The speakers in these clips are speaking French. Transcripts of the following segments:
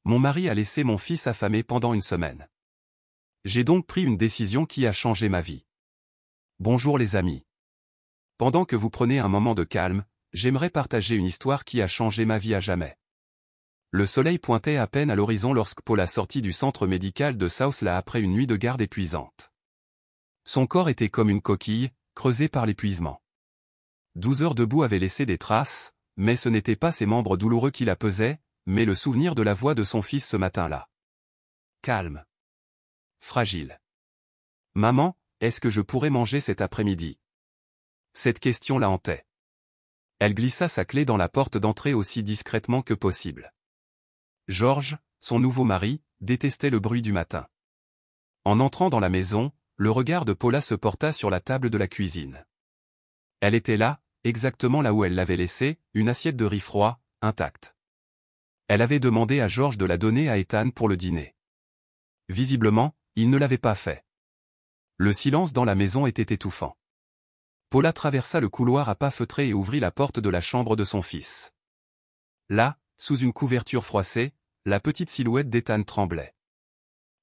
Mon mari a laissé mon fils affamé pendant une semaine. J'ai donc pris une décision qui a changé ma vie. Bonjour les amis. Pendant que vous prenez un moment de calme, j'aimerais partager une histoire qui a changé ma vie à jamais. Le soleil pointait à peine à l'horizon lorsque Paula sortit du centre médical de Southland après une nuit de garde épuisante. Son corps était comme une coquille, creusée par l'épuisement. 12 heures debout avaient laissé des traces, mais ce n'étaient pas ses membres douloureux qui la pesaient, mais le souvenir de la voix de son fils ce matin-là. Calme. Fragile. Maman, est-ce que je pourrais manger cet après-midi? Cette question la hantait. Elle glissa sa clé dans la porte d'entrée aussi discrètement que possible. George, son nouveau mari, détestait le bruit du matin. En entrant dans la maison, le regard de Paula se porta sur la table de la cuisine. Elle était là, exactement là où elle l'avait laissée, une assiette de riz froid, intacte. Elle avait demandé à George de la donner à Ethan pour le dîner. Visiblement, il ne l'avait pas fait. Le silence dans la maison était étouffant. Paula traversa le couloir à pas feutrés et ouvrit la porte de la chambre de son fils. Là, sous une couverture froissée, la petite silhouette d'Ethan tremblait.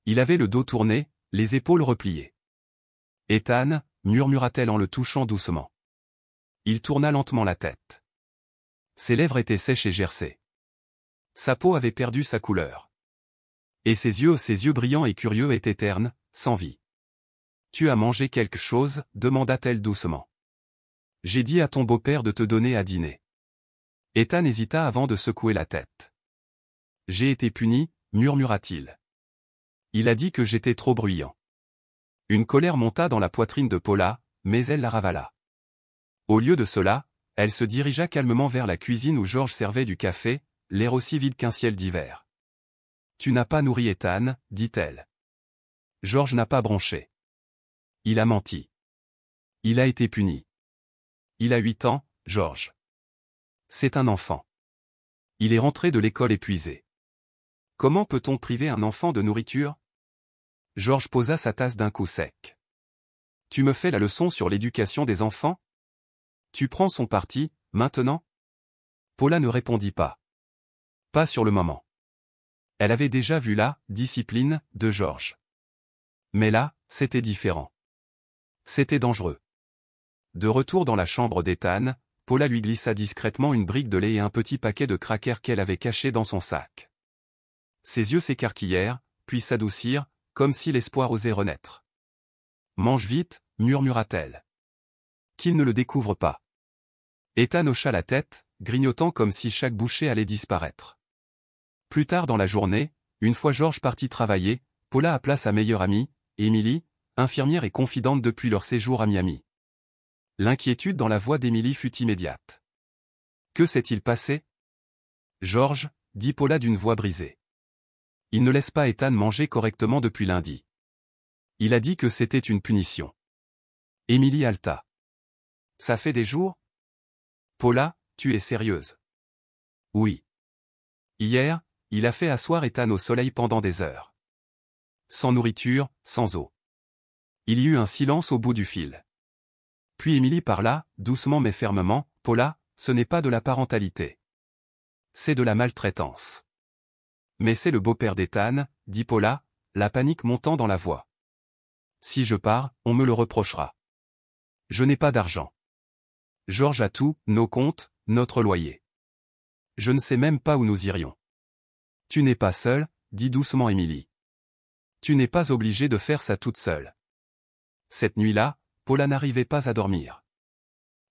Il avait le dos tourné, les épaules repliées. « Ethan » murmura-t-elle en le touchant doucement. Il tourna lentement la tête. Ses lèvres étaient sèches et gercées. Sa peau avait perdu sa couleur. Et ses yeux brillants et curieux étaient ternes, sans vie. « Tu as mangé quelque chose » demanda-t-elle doucement. « J'ai dit à ton beau-père de te donner à dîner. » Ethan hésita avant de secouer la tête. « J'ai été puni » murmura-t-il. Il a dit que j'étais trop bruyant. Une colère monta dans la poitrine de Paula, mais elle la ravala. Au lieu de cela, elle se dirigea calmement vers la cuisine où George servait du café, l'air aussi vide qu'un ciel d'hiver. « Tu n'as pas nourri Ethan » dit-elle. George n'a pas bronché. Il a menti. Il a été puni. Il a 8 ans, George. C'est un enfant. Il est rentré de l'école épuisé. Comment peut-on priver un enfant de nourriture? George posa sa tasse d'un coup sec. Tu me fais la leçon sur l'éducation des enfants? Tu prends son parti, maintenant? Paula ne répondit pas. Pas sur le moment. Elle avait déjà vu la discipline de George. Mais là, c'était différent. C'était dangereux. De retour dans la chambre d'Ethan, Paula lui glissa discrètement une brique de lait et un petit paquet de crackers qu'elle avait caché dans son sac. Ses yeux s'écarquillèrent, puis s'adoucirent, comme si l'espoir osait renaître. « Mange vite » murmura-t-elle. « Qu'il ne le découvre pas. » Ethan hocha la tête, grignotant comme si chaque bouchée allait disparaître. Plus tard dans la journée, une fois George parti travailler, Paula appela sa meilleure amie, Emily, infirmière et confidente depuis leur séjour à Miami. L'inquiétude dans la voix d'Emily fut immédiate. « Que s'est-il passé? » George, dit Paula d'une voix brisée. Il ne laisse pas Ethan manger correctement depuis lundi. Il a dit que c'était une punition. Emily haleta. Ça fait des jours? Paula, tu es sérieuse? Oui. Hier, il a fait asseoir Ethan au soleil pendant des heures. Sans nourriture, sans eau. Il y eut un silence au bout du fil. Puis Emily parla, doucement mais fermement, « Paula, ce n'est pas de la parentalité. C'est de la maltraitance. » Mais c'est le beau-père d'Ethan, dit Paula, la panique montant dans la voix. Si je pars, on me le reprochera. Je n'ai pas d'argent. George a tout, nos comptes, notre loyer. Je ne sais même pas où nous irions. Tu n'es pas seule, dit doucement Emily. Tu n'es pas obligée de faire ça toute seule. Cette nuit-là, Paula n'arrivait pas à dormir.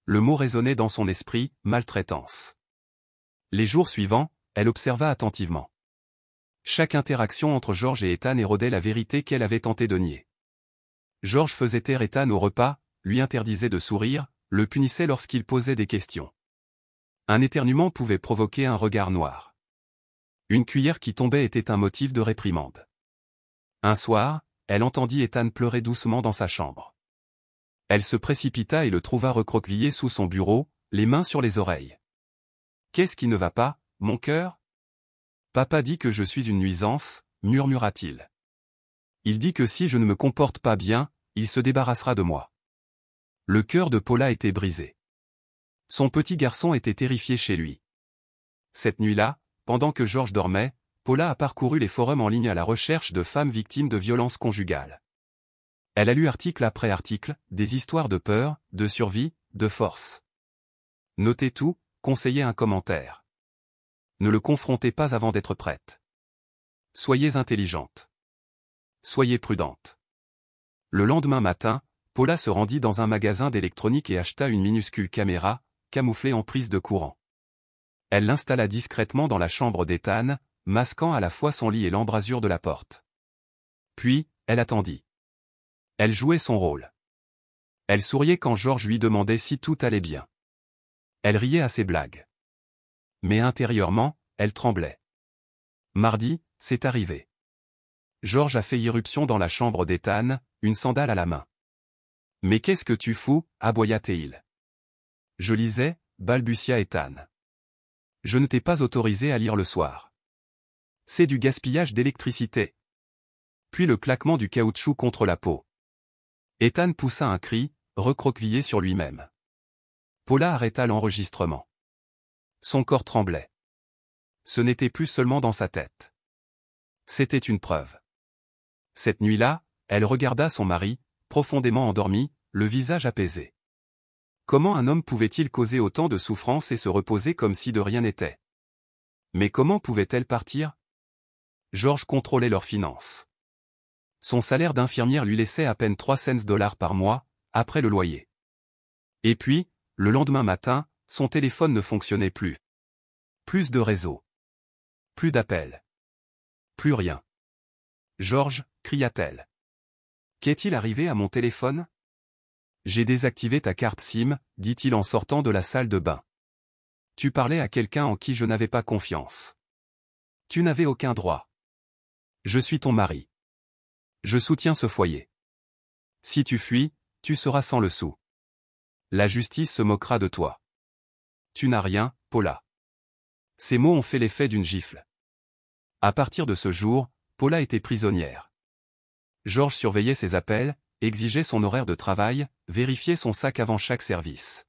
Le mot résonnait dans son esprit, maltraitance. Les jours suivants, elle observa attentivement. Chaque interaction entre George et Ethan érodait la vérité qu'elle avait tenté de nier. George faisait taire Ethan au repas, lui interdisait de sourire, le punissait lorsqu'il posait des questions. Un éternuement pouvait provoquer un regard noir. Une cuillère qui tombait était un motif de réprimande. Un soir, elle entendit Ethan pleurer doucement dans sa chambre. Elle se précipita et le trouva recroquevillé sous son bureau, les mains sur les oreilles. « Qu'est-ce qui ne va pas, mon cœur ? » Papa dit que je suis une nuisance, murmura-t-il. Il dit que si je ne me comporte pas bien, il se débarrassera de moi. Le cœur de Paula était brisé. Son petit garçon était terrifié chez lui. Cette nuit-là, pendant que George dormait, Paula a parcouru les forums en ligne à la recherche de femmes victimes de violences conjugales. Elle a lu article après article, des histoires de peur, de survie, de force. Notez tout, conseillez un commentaire. Ne le confrontez pas avant d'être prête. Soyez intelligente. Soyez prudente. Le lendemain matin, Paula se rendit dans un magasin d'électronique et acheta une minuscule caméra, camouflée en prise de courant. Elle l'installa discrètement dans la chambre d'Ethan, masquant à la fois son lit et l'embrasure de la porte. Puis, elle attendit. Elle jouait son rôle. Elle souriait quand George lui demandait si tout allait bien. Elle riait à ses blagues. Mais intérieurement, elle tremblait. Mardi, c'est arrivé. George a fait irruption dans la chambre d'Ethan, une sandale à la main. « Mais qu'est-ce que tu fous » aboya Teil. « Je lisais » balbutia Ethan. « Je ne t'ai pas autorisé à lire le soir. C'est du gaspillage d'électricité. » Puis le claquement du caoutchouc contre la peau. Ethan poussa un cri, recroquevillé sur lui-même. Paula arrêta l'enregistrement. Son corps tremblait. Ce n'était plus seulement dans sa tête. C'était une preuve. Cette nuit-là, elle regarda son mari, profondément endormi, le visage apaisé. Comment un homme pouvait-il causer autant de souffrance et se reposer comme si de rien n'était? Mais comment pouvait-elle partir? George contrôlait leurs finances. Son salaire d'infirmière lui laissait à peine 300 $ par mois, après le loyer. Et puis, le lendemain matin, son téléphone ne fonctionnait plus. Plus de réseau. Plus d'appels. Plus rien. « George » cria-t-elle. « Qu'est-il arrivé à mon téléphone ?»« J'ai désactivé ta carte SIM, dit-il en sortant de la salle de bain. Tu parlais à quelqu'un en qui je n'avais pas confiance. Tu n'avais aucun droit. Je suis ton mari. Je soutiens ce foyer. Si tu fuis, tu seras sans le sou. La justice se moquera de toi. Tu n'as rien, Paula. » Ces mots ont fait l'effet d'une gifle. À partir de ce jour, Paula était prisonnière. George surveillait ses appels, exigeait son horaire de travail, vérifiait son sac avant chaque service.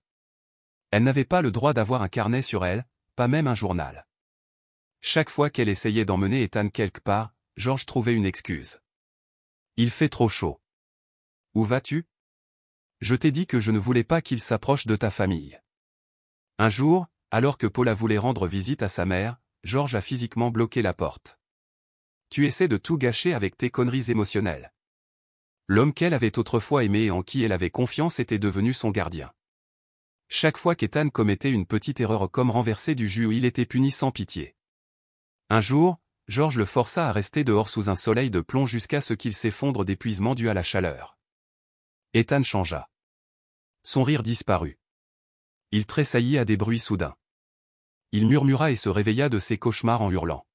Elle n'avait pas le droit d'avoir un carnet sur elle, pas même un journal. Chaque fois qu'elle essayait d'emmener Ethan quelque part, George trouvait une excuse. « Il fait trop chaud. »« Où vas-tu ? » ?»« Je t'ai dit que je ne voulais pas qu'il s'approche de ta famille. » Un jour, alors que Paula voulait rendre visite à sa mère, George a physiquement bloqué la porte. « Tu essaies de tout gâcher avec tes conneries émotionnelles. » L'homme qu'elle avait autrefois aimé et en qui elle avait confiance était devenu son gardien. Chaque fois qu'Ethan commettait une petite erreur comme renverser du jus, il était puni sans pitié. Un jour, George le força à rester dehors sous un soleil de plomb jusqu'à ce qu'il s'effondre d'épuisement dû à la chaleur. Ethan changea. Son rire disparut. Il tressaillit à des bruits soudains. Il murmura et se réveilla de ses cauchemars en hurlant.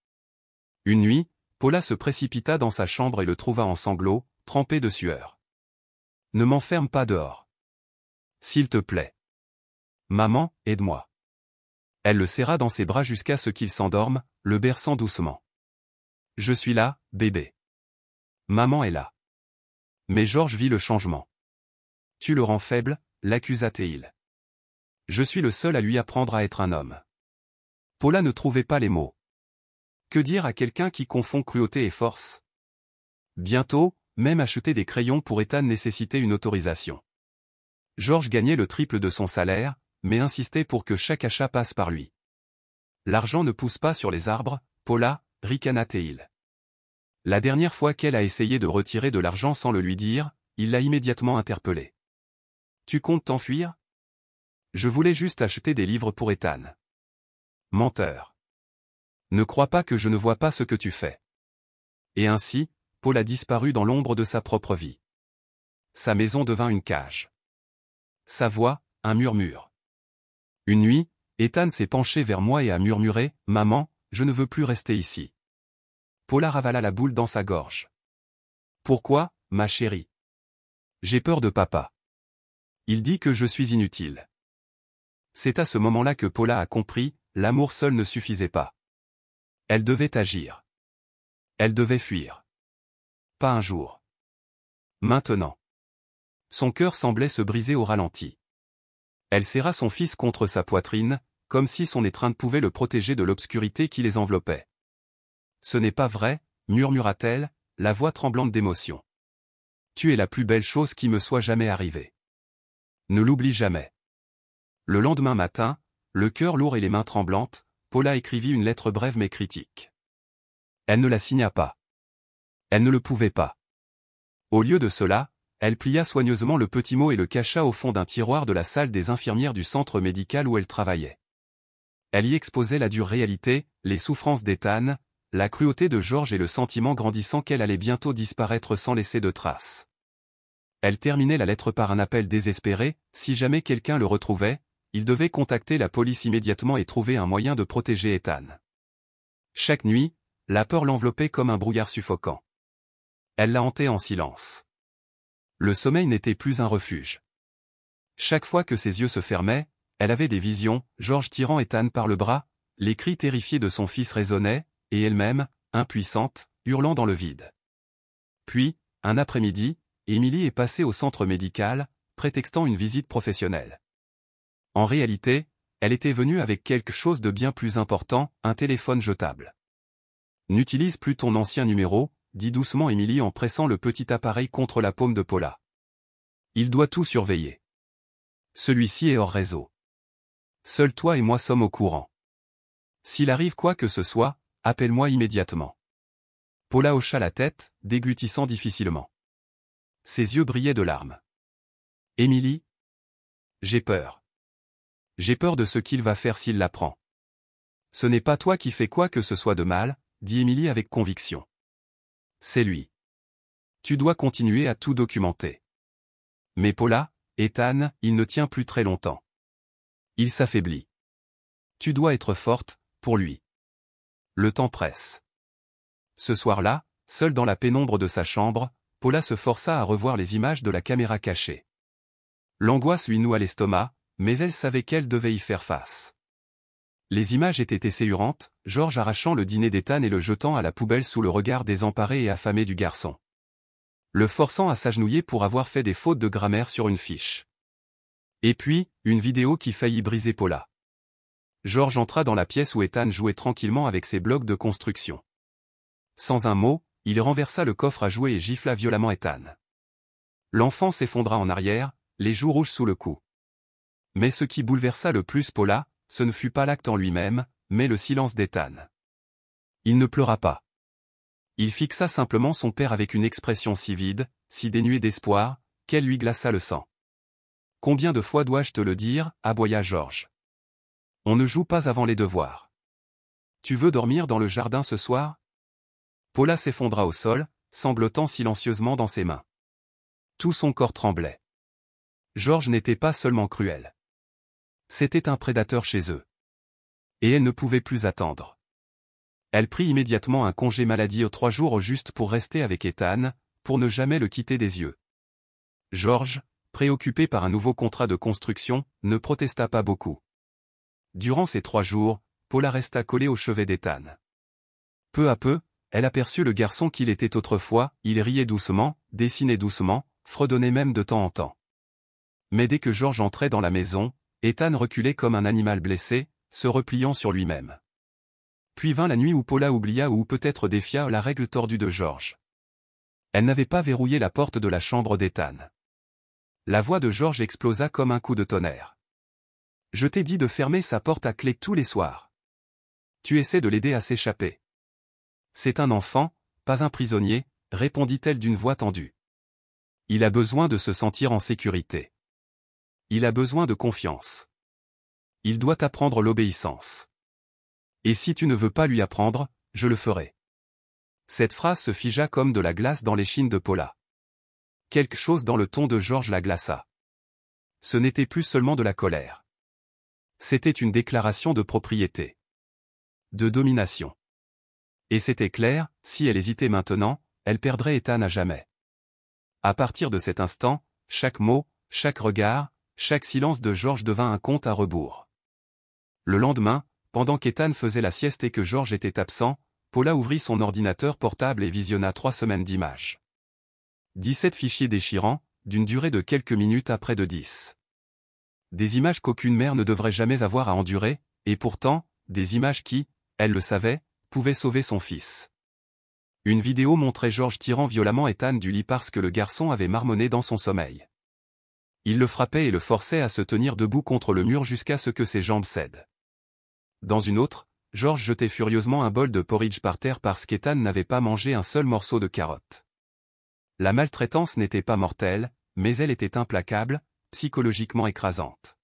Une nuit, Paula se précipita dans sa chambre et le trouva en sanglots, trempé de sueur. « Ne m'enferme pas dehors. S'il te plaît. Maman, aide-moi. » Elle le serra dans ses bras jusqu'à ce qu'il s'endorme, le berçant doucement. « Je suis là, bébé. Maman est là. » Mais George vit le changement. « Tu le rends faible » l'accusa-t-il. « Je suis le seul à lui apprendre à être un homme. » Paula ne trouvait pas les mots. Que dire à quelqu'un qui confond cruauté et force? Bientôt, même acheter des crayons pour Ethan nécessitait une autorisation. George gagnait le triple de son salaire, mais insistait pour que chaque achat passe par lui. L'argent ne pousse pas sur les arbres, Paula, ricana-t-il. La dernière fois qu'elle a essayé de retirer de l'argent sans le lui dire, il l'a immédiatement interpellée. « Tu comptes t'enfuir ? Je voulais juste acheter des livres pour Ethan. » Menteur. Ne crois pas que je ne vois pas ce que tu fais. Et ainsi, Paul a disparu dans l'ombre de sa propre vie. Sa maison devint une cage. Sa voix, un murmure. Une nuit, Ethan s'est penché vers moi et a murmuré « Maman, je ne veux plus rester ici. » Paula ravala la boule dans sa gorge. « Pourquoi, ma chérie ? » J'ai peur de papa. Il dit que je suis inutile. C'est à ce moment-là que Paula a compris, l'amour seul ne suffisait pas. Elle devait agir. Elle devait fuir. Pas un jour. Maintenant. Son cœur semblait se briser au ralenti. Elle serra son fils contre sa poitrine, comme si son étreinte pouvait le protéger de l'obscurité qui les enveloppait. Ce n'est pas vrai, murmura-t-elle, la voix tremblante d'émotion. Tu es la plus belle chose qui me soit jamais arrivée. Ne l'oublie jamais. Le lendemain matin, le cœur lourd et les mains tremblantes, Paula écrivit une lettre brève mais critique. Elle ne la signa pas. Elle ne le pouvait pas. Au lieu de cela, elle plia soigneusement le petit mot et le cacha au fond d'un tiroir de la salle des infirmières du centre médical où elle travaillait. Elle y exposait la dure réalité, les souffrances d'Ethan, la cruauté de George et le sentiment grandissant qu'elle allait bientôt disparaître sans laisser de traces. Elle terminait la lettre par un appel désespéré, si jamais quelqu'un le retrouvait, il devait contacter la police immédiatement et trouver un moyen de protéger Ethan. Chaque nuit, la peur l'enveloppait comme un brouillard suffocant. Elle la hantait en silence. Le sommeil n'était plus un refuge. Chaque fois que ses yeux se fermaient, elle avait des visions, George tirant Ethan par le bras, les cris terrifiés de son fils résonnaient, et elle-même, impuissante, hurlant dans le vide. Puis, un après-midi, Emily est passée au centre médical, prétextant une visite professionnelle. En réalité, elle était venue avec quelque chose de bien plus important, un téléphone jetable. « N'utilise plus ton ancien numéro », dit doucement Emily en pressant le petit appareil contre la paume de Paula. « Il doit tout surveiller. Celui-ci est hors réseau. Seuls toi et moi sommes au courant. S'il arrive quoi que ce soit, appelle-moi immédiatement. » Paula hocha la tête, déglutissant difficilement. Ses yeux brillaient de larmes. « Emily ? J'ai peur. J'ai peur de ce qu'il va faire s'il l'apprend. »« Ce n'est pas toi qui fais quoi que ce soit de mal, » dit Emily avec conviction. « C'est lui. Tu dois continuer à tout documenter. » Mais Paula, Ethan, il ne tient plus très longtemps. Il s'affaiblit. Tu dois être forte, pour lui. Le temps presse. Ce soir-là, seule dans la pénombre de sa chambre, Paula se força à revoir les images de la caméra cachée. L'angoisse lui noua l'estomac, mais elle savait qu'elle devait y faire face. Les images étaient essaillantes, George arrachant le dîner d'Ethan et le jetant à la poubelle sous le regard désemparé et affamé du garçon. Le forçant à s'agenouiller pour avoir fait des fautes de grammaire sur une fiche. Et puis, une vidéo qui faillit briser Paula. George entra dans la pièce où Ethan jouait tranquillement avec ses blocs de construction. Sans un mot, il renversa le coffre à jouets et gifla violemment Ethan. L'enfant s'effondra en arrière, les joues rouges sous le cou. Mais ce qui bouleversa le plus Paula, ce ne fut pas l'acte en lui-même, mais le silence d'Ethan. Il ne pleura pas. Il fixa simplement son père avec une expression si vide, si dénuée d'espoir, qu'elle lui glaça le sang. « Combien de fois dois-je te le dire » aboya George. « On ne joue pas avant les devoirs. Tu veux dormir dans le jardin ce soir ?» Paula s'effondra au sol, sanglotant silencieusement dans ses mains. Tout son corps tremblait. George n'était pas seulement cruel. C'était un prédateur chez eux. Et elle ne pouvait plus attendre. Elle prit immédiatement un congé maladie aux 3 jours au juste pour rester avec Ethan, pour ne jamais le quitter des yeux. George, préoccupé par un nouveau contrat de construction, ne protesta pas beaucoup. Durant ces 3 jours, Paula resta collée au chevet d'Ethan. Peu à peu, elle aperçut le garçon qu'il était autrefois, il riait doucement, dessinait doucement, fredonnait même de temps en temps. Mais dès que George entrait dans la maison, Ethan reculait comme un animal blessé, se repliant sur lui-même. Puis vint la nuit où Paula oublia ou peut-être défia la règle tordue de George. Elle n'avait pas verrouillé la porte de la chambre d'Ethan. La voix de George explosa comme un coup de tonnerre. « Je t'ai dit de fermer sa porte à clé tous les soirs. Tu essaies de l'aider à s'échapper. »« C'est un enfant, pas un prisonnier, » répondit-elle d'une voix tendue. « Il a besoin de se sentir en sécurité. Il a besoin de confiance. Il doit apprendre l'obéissance. Et si tu ne veux pas lui apprendre, je le ferai. » Cette phrase se figea comme de la glace dans l'échine de Paula. Quelque chose dans le ton de George la glaça. Ce n'était plus seulement de la colère. C'était une déclaration de propriété. De domination. Et c'était clair, si elle hésitait maintenant, elle perdrait Ethan à jamais. À partir de cet instant, chaque mot, chaque regard, chaque silence de George devint un compte à rebours. Le lendemain, pendant qu'Ethan faisait la sieste et que George était absent, Paula ouvrit son ordinateur portable et visionna 3 semaines d'images. 17 fichiers déchirants, d'une durée de quelques minutes à près de 10. Des images qu'aucune mère ne devrait jamais avoir à endurer, et pourtant, des images qui, elle le savait, pouvaient sauver son fils. Une vidéo montrait Georges tirant violemment Ethan du lit parce que le garçon avait marmonné dans son sommeil. Il le frappait et le forçait à se tenir debout contre le mur jusqu'à ce que ses jambes cèdent. Dans une autre, Georges jetait furieusement un bol de porridge par terre parce qu'Ethan n'avait pas mangé un seul morceau de carotte. La maltraitance n'était pas mortelle, mais elle était implacable, psychologiquement écrasante.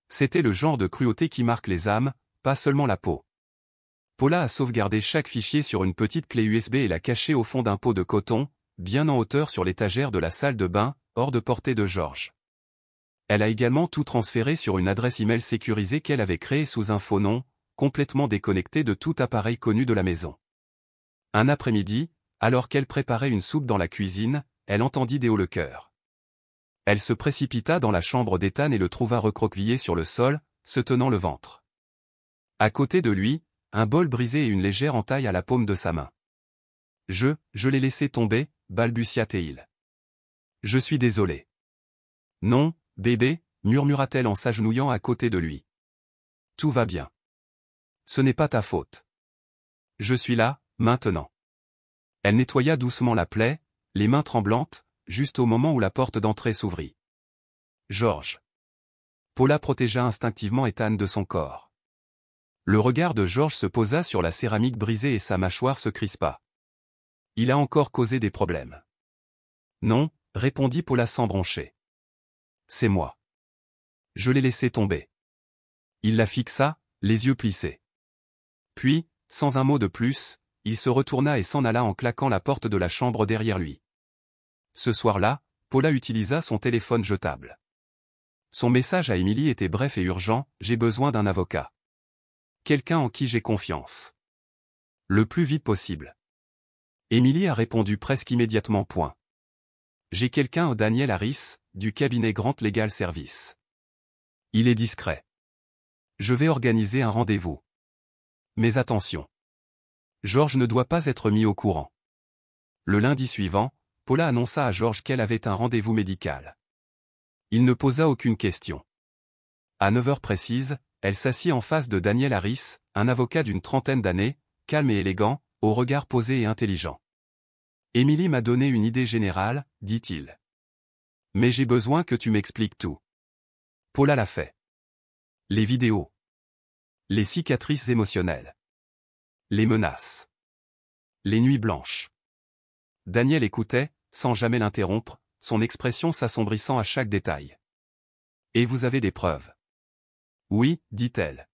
C'était le genre de cruauté qui marque les âmes, pas seulement la peau. Paula a sauvegardé chaque fichier sur une petite clé USB et l'a caché au fond d'un pot de coton, bien en hauteur sur l'étagère de la salle de bain, hors de portée de Georges. Elle a également tout transféré sur une adresse email sécurisée qu'elle avait créée sous un faux nom, complètement déconnectée de tout appareil connu de la maison. Un après-midi, alors qu'elle préparait une soupe dans la cuisine, elle entendit des hauts le cœur. Elle se précipita dans la chambre d'Ethan et le trouva recroquevillé sur le sol, se tenant le ventre. À côté de lui, un bol brisé et une légère entaille à la paume de sa main. Je l'ai laissé tomber, balbutia-t-il. Je suis désolé. Non, bébé, murmura-t-elle en s'agenouillant à côté de lui. Tout va bien. Ce n'est pas ta faute. Je suis là, maintenant. Elle nettoya doucement la plaie, les mains tremblantes, juste au moment où la porte d'entrée s'ouvrit. Georges. Paula protégea instinctivement Ethan de son corps. Le regard de Georges se posa sur la céramique brisée et sa mâchoire se crispa. Il a encore causé des problèmes. Non, répondit Paula sans broncher. C'est moi. Je l'ai laissé tomber. Il la fixa, les yeux plissés. Puis, sans un mot de plus, il se retourna et s'en alla en claquant la porte de la chambre derrière lui. Ce soir-là, Paula utilisa son téléphone jetable. Son message à Emily était bref et urgent, j'ai besoin d'un avocat. Quelqu'un en qui j'ai confiance. Le plus vite possible. Emily a répondu presque immédiatement. J'ai quelqu'un, Daniel Harris, du cabinet Grant Legal Service. Il est discret. Je vais organiser un rendez-vous. Mais attention. Georges ne doit pas être mis au courant. Le lundi suivant, Paula annonça à Georges qu'elle avait un rendez-vous médical. Il ne posa aucune question. À 9 heures précises, elle s'assit en face de Daniel Harris, un avocat d'une trentaine d'années, calme et élégant, au regard posé et intelligent. Emily m'a donné une idée générale, dit-il. Mais j'ai besoin que tu m'expliques tout. Paula l'a fait. Les vidéos. Les cicatrices émotionnelles. Les menaces. Les nuits blanches. Daniel écoutait, sans jamais l'interrompre, son expression s'assombrissant à chaque détail. Et vous avez des preuves? Oui, dit-elle.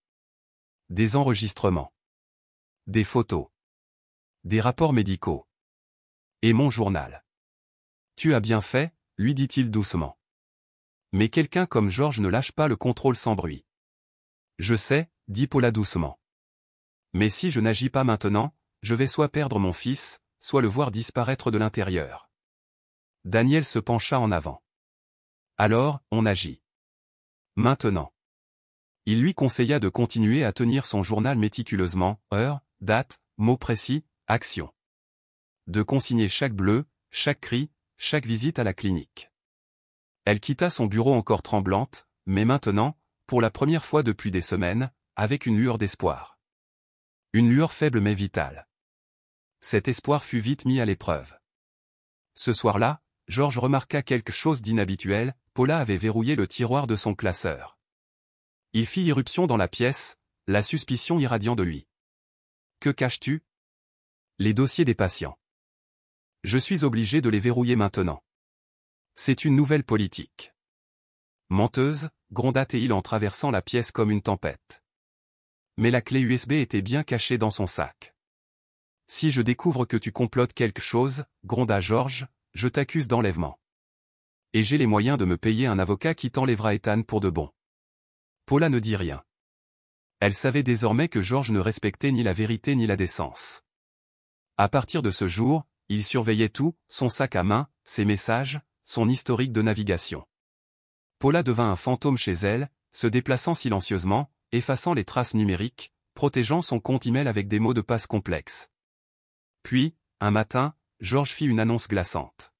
Des enregistrements. Des photos. Des rapports médicaux. Et mon journal. Tu as bien fait, lui dit-il doucement. Mais quelqu'un comme Georges ne lâche pas le contrôle sans bruit. Je sais, dit Paula doucement. Mais si je n'agis pas maintenant, je vais soit perdre mon fils, soit le voir disparaître de l'intérieur. Daniel se pencha en avant. Alors, on agit. Maintenant. Il lui conseilla de continuer à tenir son journal méticuleusement, heure, date, mot précis, action. De consigner chaque bleu, chaque cri, chaque visite à la clinique. Elle quitta son bureau encore tremblante, mais maintenant, pour la première fois depuis des semaines, avec une lueur d'espoir. Une lueur faible mais vitale. Cet espoir fut vite mis à l'épreuve. Ce soir-là, Georges remarqua quelque chose d'inhabituel, Paula avait verrouillé le tiroir de son classeur. Il fit irruption dans la pièce, la suspicion irradiant de lui. Que caches-tu? Les dossiers des patients. Je suis obligé de les verrouiller maintenant. C'est une nouvelle politique. Menteuse, gronda-t-il en traversant la pièce comme une tempête. Mais la clé USB était bien cachée dans son sac. Si je découvre que tu complotes quelque chose, gronda Georges, je t'accuse d'enlèvement. Et j'ai les moyens de me payer un avocat qui t'enlèvera Ethan pour de bon. Paula ne dit rien. Elle savait désormais que Georges ne respectait ni la vérité ni la décence. À partir de ce jour, il surveillait tout, son sac à main, ses messages, son historique de navigation. Paula devint un fantôme chez elle, se déplaçant silencieusement, effaçant les traces numériques, protégeant son compte email avec des mots de passe complexes. Puis, un matin, Georges fit une annonce glaçante.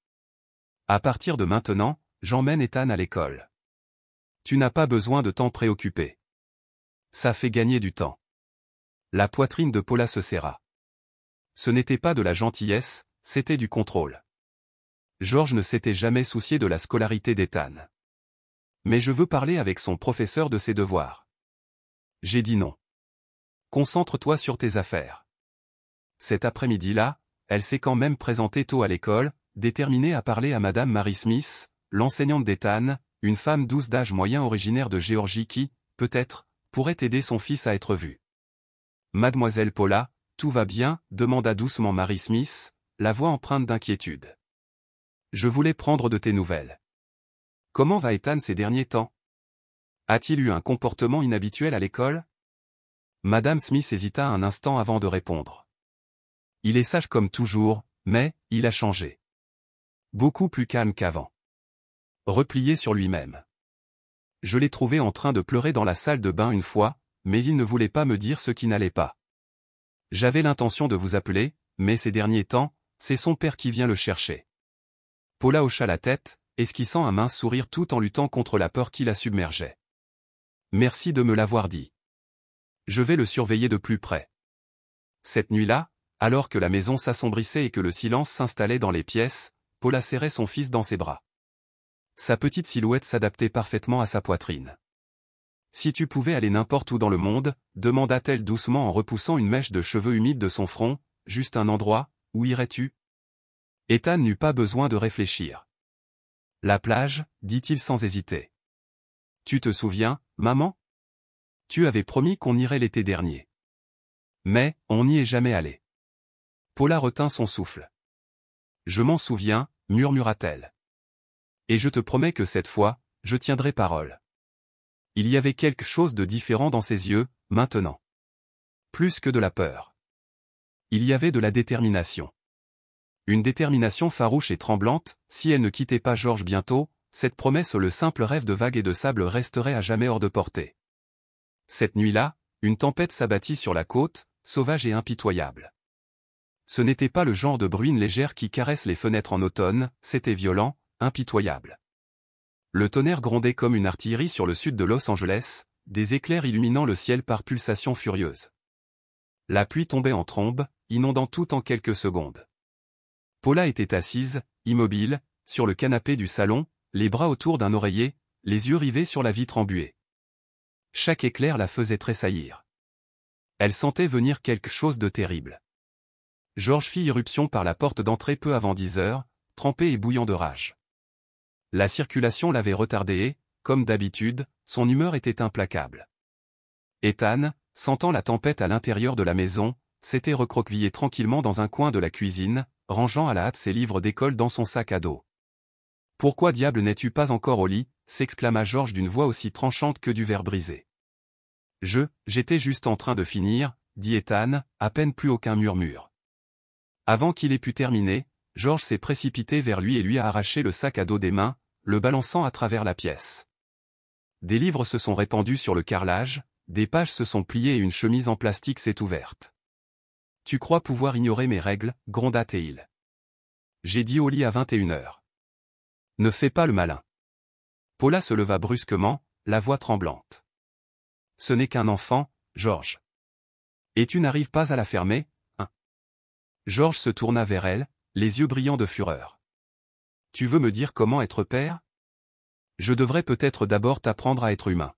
À partir de maintenant, j'emmène Ethan à l'école. Tu n'as pas besoin de t'en préoccuper. Ça fait gagner du temps. La poitrine de Paula se serra. Ce n'était pas de la gentillesse, c'était du contrôle. Georges ne s'était jamais soucié de la scolarité d'Ethan. Mais je veux parler avec son professeur de ses devoirs. J'ai dit non. Concentre-toi sur tes affaires. Cet après-midi-là, elle s'est quand même présentée tôt à l'école, déterminée à parler à Madame Mary Smith, l'enseignante d'Ethan, une femme douce d'âge moyen originaire de Géorgie qui, peut-être, pourrait aider son fils à être vu. Mademoiselle Paula, tout va bien, demanda doucement Mary Smith, la voix empreinte d'inquiétude. Je voulais prendre de tes nouvelles. Comment va Ethan ces derniers temps? A-t-il eu un comportement inhabituel à l'école? Madame Smith hésita un instant avant de répondre. Il est sage comme toujours, mais, il a changé. Beaucoup plus calme qu'avant. Replié sur lui-même. Je l'ai trouvé en train de pleurer dans la salle de bain une fois, mais il ne voulait pas me dire ce qui n'allait pas. J'avais l'intention de vous appeler, mais ces derniers temps, c'est son père qui vient le chercher. Paula hocha la tête, esquissant un mince sourire tout en luttant contre la peur qui la submergeait. Merci de me l'avoir dit. Je vais le surveiller de plus près. Cette nuit-là, alors que la maison s'assombrissait et que le silence s'installait dans les pièces, Paula serrait son fils dans ses bras. Sa petite silhouette s'adaptait parfaitement à sa poitrine. Si tu pouvais aller n'importe où dans le monde, demanda-t-elle doucement en repoussant une mèche de cheveux humides de son front, juste un endroit, où irais-tu? Ethan n'eut pas besoin de réfléchir. La plage, dit-il sans hésiter. Tu te souviens, maman? Tu avais promis qu'on irait l'été dernier. Mais, on n'y est jamais allé. Paula retint son souffle. Je m'en souviens, murmura-t-elle. Et je te promets que cette fois, je tiendrai parole. Il y avait quelque chose de différent dans ses yeux, maintenant. Plus que de la peur. Il y avait de la détermination. Une détermination farouche et tremblante, si elle ne quittait pas Georges bientôt, cette promesse le simple rêve de vagues et de sable resterait à jamais hors de portée. Cette nuit-là, une tempête s'abattit sur la côte, sauvage et impitoyable. Ce n'était pas le genre de bruine légère qui caresse les fenêtres en automne, c'était violent, impitoyable. Le tonnerre grondait comme une artillerie sur le sud de Los Angeles, des éclairs illuminant le ciel par pulsations furieuses. La pluie tombait en trombe, inondant tout en quelques secondes. Paula était assise, immobile, sur le canapé du salon, les bras autour d'un oreiller, les yeux rivés sur la vitre embuée. Chaque éclair la faisait tressaillir. Elle sentait venir quelque chose de terrible. Georges fit irruption par la porte d'entrée peu avant 10 heures, trempé et bouillant de rage. La circulation l'avait retardé et, comme d'habitude, son humeur était implacable. Ethan, sentant la tempête à l'intérieur de la maison, s'était recroquevillé tranquillement dans un coin de la cuisine, rangeant à la hâte ses livres d'école dans son sac à dos. « Pourquoi diable n'es-tu pas encore au lit » s'exclama Georges d'une voix aussi tranchante que du verre brisé. « J'étais juste en train de finir » dit Ethan, à peine plus aucun murmure. Avant qu'il ait pu terminer, Georges s'est précipité vers lui et lui a arraché le sac à dos des mains, le balançant à travers la pièce. Des livres se sont répandus sur le carrelage, des pages se sont pliées et une chemise en plastique s'est ouverte. « Tu crois pouvoir ignorer mes règles » gronda-t-il. « J'ai dit au lit à 21h. Ne fais pas le malin. » Paula se leva brusquement, la voix tremblante. « Ce n'est qu'un enfant, Georges. Et tu n'arrives pas à la fermer, hein ?» Georges se tourna vers elle, les yeux brillants de fureur. « Tu veux me dire comment être père? Je devrais peut-être d'abord t'apprendre à être humain. »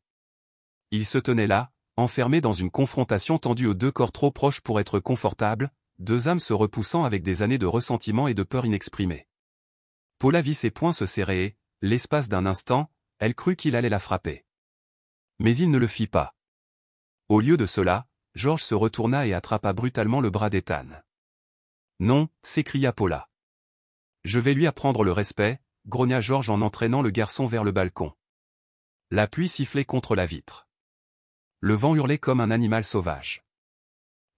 Il se tenait là, enfermé dans une confrontation tendue aux deux corps trop proches pour être confortables, deux âmes se repoussant avec des années de ressentiment et de peur inexprimée. Paula vit ses poings se serrer et, l'espace d'un instant, elle crut qu'il allait la frapper. Mais il ne le fit pas. Au lieu de cela, Georges se retourna et attrapa brutalement le bras d'Ethan. « Non » s'écria Paula. « Je vais lui apprendre le respect » grogna Georges en entraînant le garçon vers le balcon. La pluie sifflait contre la vitre. Le vent hurlait comme un animal sauvage.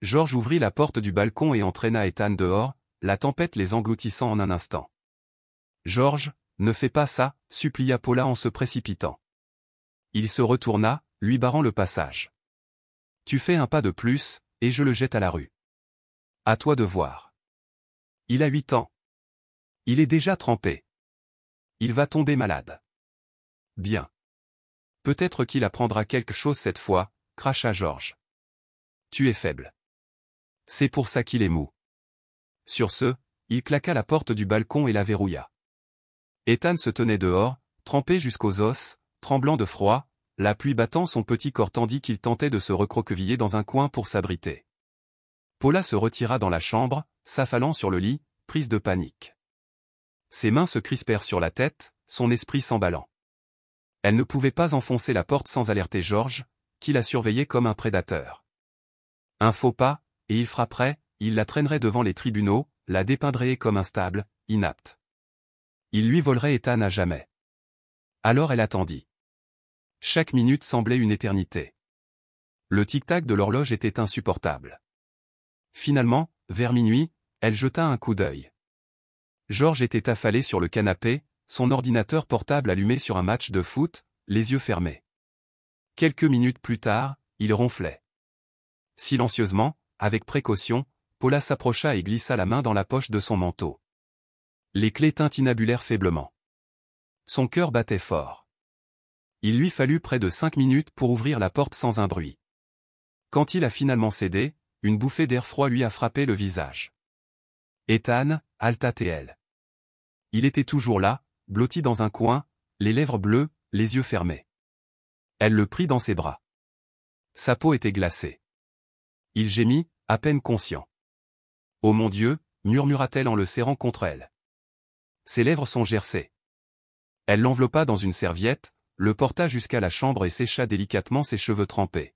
Georges ouvrit la porte du balcon et entraîna Ethan dehors, la tempête les engloutissant en un instant. « Georges, ne fais pas ça » supplia Paula en se précipitant. Il se retourna, lui barrant le passage. « Tu fais un pas de plus, et je le jette à la rue. À toi de voir. Il a 8 ans. Il est déjà trempé. Il va tomber malade. » « Bien. Peut-être qu'il apprendra quelque chose cette fois, cracha Georges. Tu es faible. C'est pour ça qu'il est mou. Sur ce, il claqua la porte du balcon et la verrouilla. Ethan se tenait dehors, trempé jusqu'aux os, tremblant de froid, la pluie battant son petit corps tandis qu'il tentait de se recroqueviller dans un coin pour s'abriter. Paula se retira dans la chambre, s'affalant sur le lit, prise de panique. Ses mains se crispèrent sur la tête, son esprit s'emballant. Elle ne pouvait pas enfoncer la porte sans alerter George, qui la surveillait comme un prédateur. Un faux pas, et il frapperait, il la traînerait devant les tribunaux, la dépeindrait comme instable, inapte. Il lui volerait Ethan à jamais. Alors elle attendit. Chaque minute semblait une éternité. Le tic-tac de l'horloge était insupportable. Finalement, vers minuit, elle jeta un coup d'œil. George était affalé sur le canapé, son ordinateur portable allumé sur un match de foot, les yeux fermés. Quelques minutes plus tard, il ronflait. Silencieusement, avec précaution, Paula s'approcha et glissa la main dans la poche de son manteau. Les clés tintinabulèrent faiblement. Son cœur battait fort. Il lui fallut près de 5 minutes pour ouvrir la porte sans un bruit. Quand il a finalement cédé, une bouffée d'air froid lui a frappé le visage. Ethan, Alta-TL. Il était toujours là, blotti dans un coin, les lèvres bleues, les yeux fermés. Elle le prit dans ses bras. Sa peau était glacée. Il gémit, à peine conscient. « Oh mon Dieu !» murmura-t-elle en le serrant contre elle. Ses lèvres sont gercées. Elle l'enveloppa dans une serviette, le porta jusqu'à la chambre et sécha délicatement ses cheveux trempés.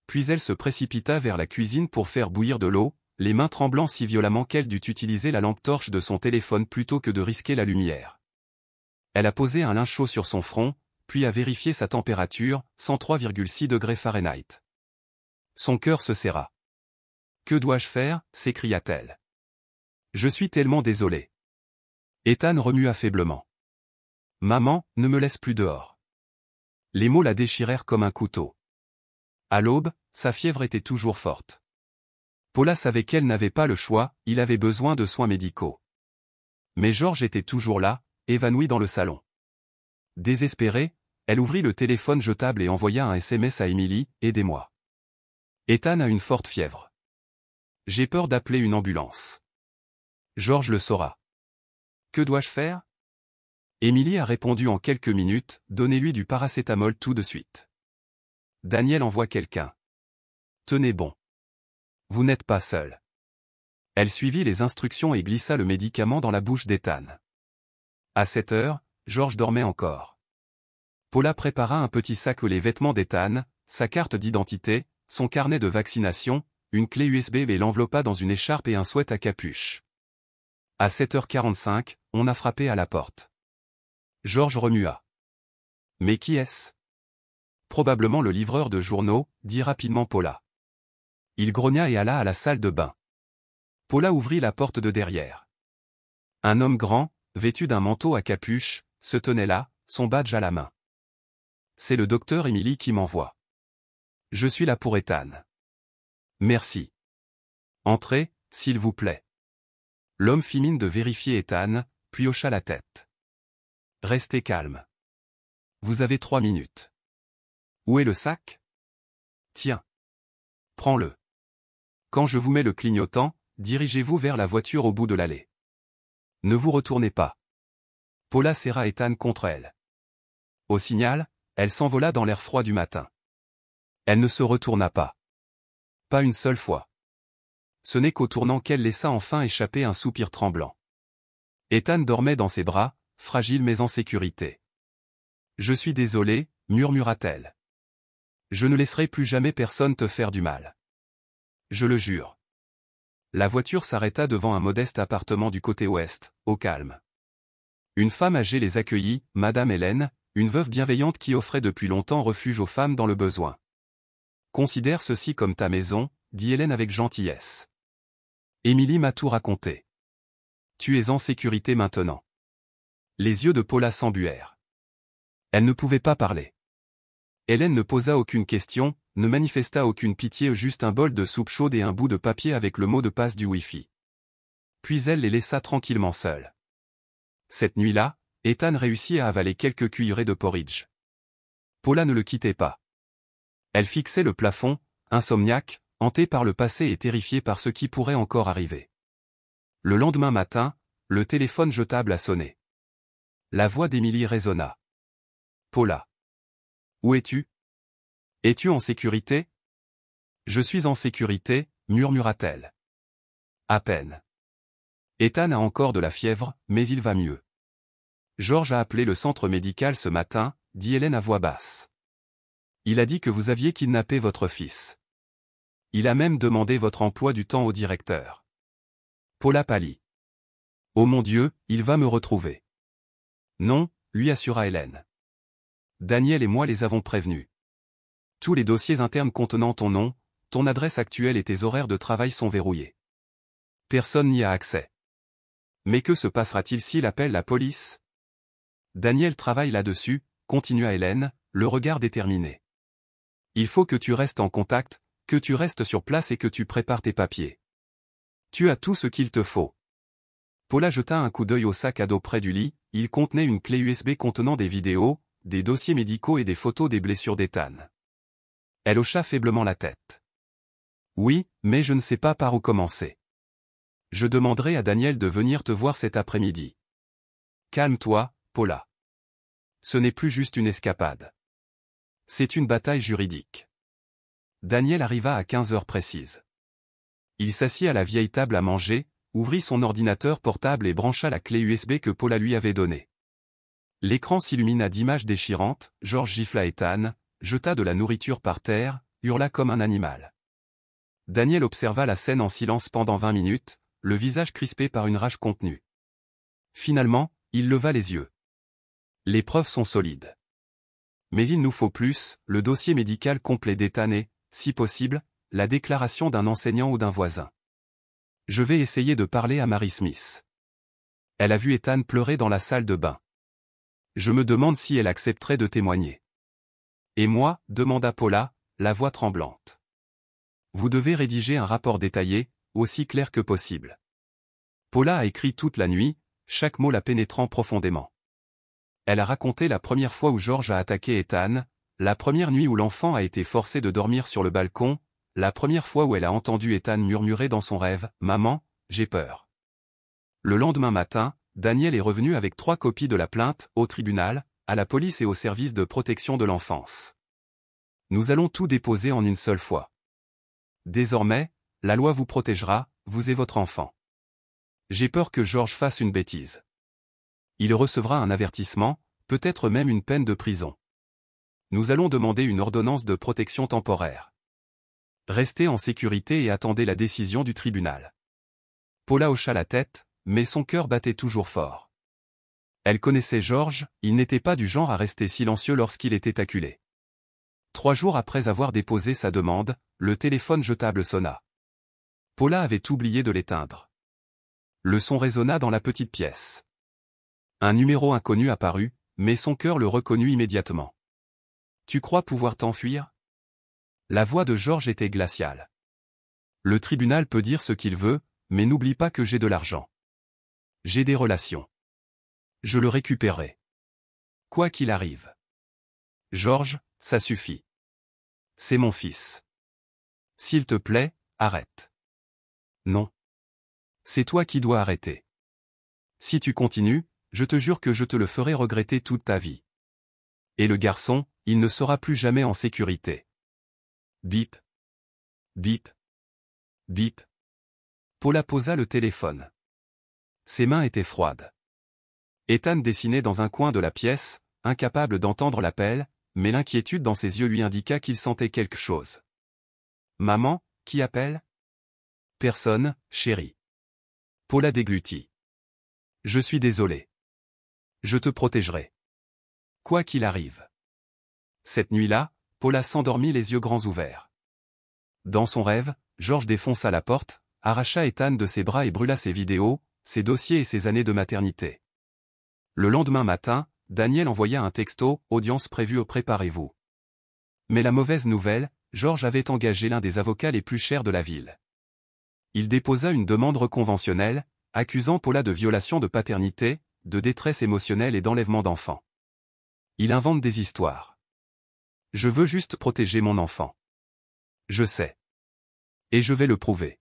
Puis elle se précipita vers la cuisine pour faire bouillir de l'eau, les mains tremblant si violemment qu'elle dut utiliser la lampe torche de son téléphone plutôt que de risquer la lumière. Elle a posé un linge chaud sur son front, puis a vérifié sa température, 103,6 degrés Fahrenheit. Son cœur se serra. « Que dois-je faire » s'écria-t-elle. « Je suis tellement désolée. » Ethan remua faiblement. « Maman, ne me laisse plus dehors. » Les mots la déchirèrent comme un couteau. À l'aube, sa fièvre était toujours forte. Paula savait qu'elle n'avait pas le choix, il avait besoin de soins médicaux. Mais George était toujours là, évanoui dans le salon. Désespérée, elle ouvrit le téléphone jetable et envoya un SMS à Emily, « Aidez-moi. Ethan a une forte fièvre. J'ai peur d'appeler une ambulance. » George le saura. Que dois-je faire ? Emily a répondu en quelques minutes, donnez-lui du paracétamol tout de suite. Daniel envoie quelqu'un. Tenez bon. Vous n'êtes pas seul. Elle suivit les instructions et glissa le médicament dans la bouche d'Ethan. À 7 heures, George dormait encore. Paula prépara un petit sac où les vêtements d'Ethan, sa carte d'identité, son carnet de vaccination, une clé USB et l'enveloppa dans une écharpe et un sweat à capuche. À 7h45, on a frappé à la porte. George remua. Mais qui est-ce ? Probablement le livreur de journaux, dit rapidement Paula. Il grogna et alla à la salle de bain. Paula ouvrit la porte de derrière. Un homme grand, vêtu d'un manteau à capuche, se tenait là, son badge à la main. C'est le docteur Emily qui m'envoie. Je suis là pour Ethan. Merci. Entrez, s'il vous plaît. L'homme fit mine de vérifier Ethan, puis hocha la tête. Restez calme. Vous avez 3 minutes. Où est le sac ? Tiens. Prends-le. Quand je vous mets le clignotant, dirigez-vous vers la voiture au bout de l'allée. Ne vous retournez pas. Paula serra Ethan contre elle. Au signal, elle s'envola dans l'air froid du matin. Elle ne se retourna pas. Pas une seule fois. Ce n'est qu'au tournant qu'elle laissa enfin échapper un soupir tremblant. Ethan dormait dans ses bras, fragile mais en sécurité. « Je suis désolée » murmura-t-elle. « Je ne laisserai plus jamais personne te faire du mal. Je le jure. » La voiture s'arrêta devant un modeste appartement du côté ouest, au calme. Une femme âgée les accueillit, Madame Hélène, une veuve bienveillante qui offrait depuis longtemps refuge aux femmes dans le besoin. « Considère ceci comme ta maison » dit Hélène avec gentillesse. Émilie m'a tout raconté. Tu es en sécurité maintenant. Les yeux de Paula s'embuèrent. Elle ne pouvait pas parler. Hélène ne posa aucune question, ne manifesta aucune pitié, juste un bol de soupe chaude et un bout de papier avec le mot de passe du Wi-Fi. Puis elle les laissa tranquillement seuls. Cette nuit-là, Ethan réussit à avaler quelques cuillerées de porridge. Paula ne le quittait pas. Elle fixait le plafond, insomniaque, hantée par le passé et terrifiée par ce qui pourrait encore arriver. Le lendemain matin, le téléphone jetable a sonné. La voix d'Émilie résonna. Paula. Où es-tu? Es-tu en sécurité? Je suis en sécurité, murmura-t-elle. À peine. Ethan a encore de la fièvre, mais il va mieux. George a appelé le centre médical ce matin, dit Hélène à voix basse. Il a dit que vous aviez kidnappé votre fils. Il a même demandé votre emploi du temps au directeur. Paula pâlit. Oh mon Dieu, il va me retrouver. Non, lui assura Hélène. Daniel et moi les avons prévenus. Tous les dossiers internes contenant ton nom, ton adresse actuelle et tes horaires de travail sont verrouillés. Personne n'y a accès. Mais que se passera-t-il s'il appelle la police? Daniel travaille là-dessus, continua Hélène, le regard déterminé. Il faut que tu restes en contact, que tu restes sur place et que tu prépares tes papiers. Tu as tout ce qu'il te faut. Paula jeta un coup d'œil au sac à dos près du lit, il contenait une clé USB contenant des vidéos, des dossiers médicaux et des photos des blessures d'Ethan. Elle hocha faiblement la tête. Oui, mais je ne sais pas par où commencer. Je demanderai à Daniel de venir te voir cet après-midi. Calme-toi, Paula. Ce n'est plus juste une escapade. C'est une bataille juridique. Daniel arriva à 15 heures précises. Il s'assit à la vieille table à manger, ouvrit son ordinateur portable et brancha la clé USB que Paula lui avait donnée. L'écran s'illumina d'images déchirantes, George gifla Ethan, jeta de la nourriture par terre, hurla comme un animal. Daniel observa la scène en silence pendant 20 minutes, le visage crispé par une rage contenue. Finalement, il leva les yeux. Les preuves sont solides. Mais il nous faut plus, le dossier médical complet d'Ethan et, si possible, la déclaration d'un enseignant ou d'un voisin. Je vais essayer de parler à Mary Smith. Elle a vu Ethan pleurer dans la salle de bain. Je me demande si elle accepterait de témoigner. Et moi, demanda Paula, la voix tremblante. Vous devez rédiger un rapport détaillé, aussi clair que possible. Paula a écrit toute la nuit, chaque mot la pénétrant profondément. Elle a raconté la première fois où George a attaqué Ethan, la première nuit où l'enfant a été forcé de dormir sur le balcon, la première fois où elle a entendu Ethan murmurer dans son rêve « Maman, j'ai peur ». Le lendemain matin, Daniel est revenu avec 3 copies de la plainte, au tribunal, à la police et au service de protection de l'enfance. Nous allons tout déposer en une seule fois. Désormais, la loi vous protégera, vous et votre enfant. J'ai peur que George fasse une bêtise. Il recevra un avertissement, peut-être même une peine de prison. Nous allons demander une ordonnance de protection temporaire. Restez en sécurité et attendez la décision du tribunal. Paula hocha la tête, mais son cœur battait toujours fort. Elle connaissait George, il n'était pas du genre à rester silencieux lorsqu'il était acculé. 3 jours après avoir déposé sa demande, le téléphone jetable sonna. Paula avait oublié de l'éteindre. Le son résonna dans la petite pièce. Un numéro inconnu apparut, mais son cœur le reconnut immédiatement. « Tu crois pouvoir t'enfuir » La voix de George était glaciale. « Le tribunal peut dire ce qu'il veut, mais n'oublie pas que j'ai de l'argent. J'ai des relations. Je le récupérerai. Quoi qu'il arrive. George, ça suffit. C'est mon fils. S'il te plaît, arrête. Non. C'est toi qui dois arrêter. Si tu continues, je te jure que je te le ferai regretter toute ta vie. Et le garçon, il ne sera plus jamais en sécurité. Bip. Bip. Bip. Paula posa le téléphone. Ses mains étaient froides. Ethan dessinait dans un coin de la pièce, incapable d'entendre l'appel, mais l'inquiétude dans ses yeux lui indiqua qu'il sentait quelque chose. « Maman, qui appelle ?»« Personne, chérie. » Paula déglutit. « Je suis désolé. Je te protégerai. Quoi qu'il arrive. » Cette nuit-là, Paula s'endormit les yeux grands ouverts. Dans son rêve, George défonça la porte, arracha Ethan de ses bras et brûla ses vidéos, ses dossiers et ses années de maternité. Le lendemain matin, Daniel envoya un texto, audience prévue au préparez-vous. Mais la mauvaise nouvelle, George avait engagé l'un des avocats les plus chers de la ville. Il déposa une demande reconventionnelle, accusant Paula de violation de paternité, de détresse émotionnelle et d'enlèvement d'enfants. Il invente des histoires. Je veux juste protéger mon enfant. Je sais. Et je vais le prouver.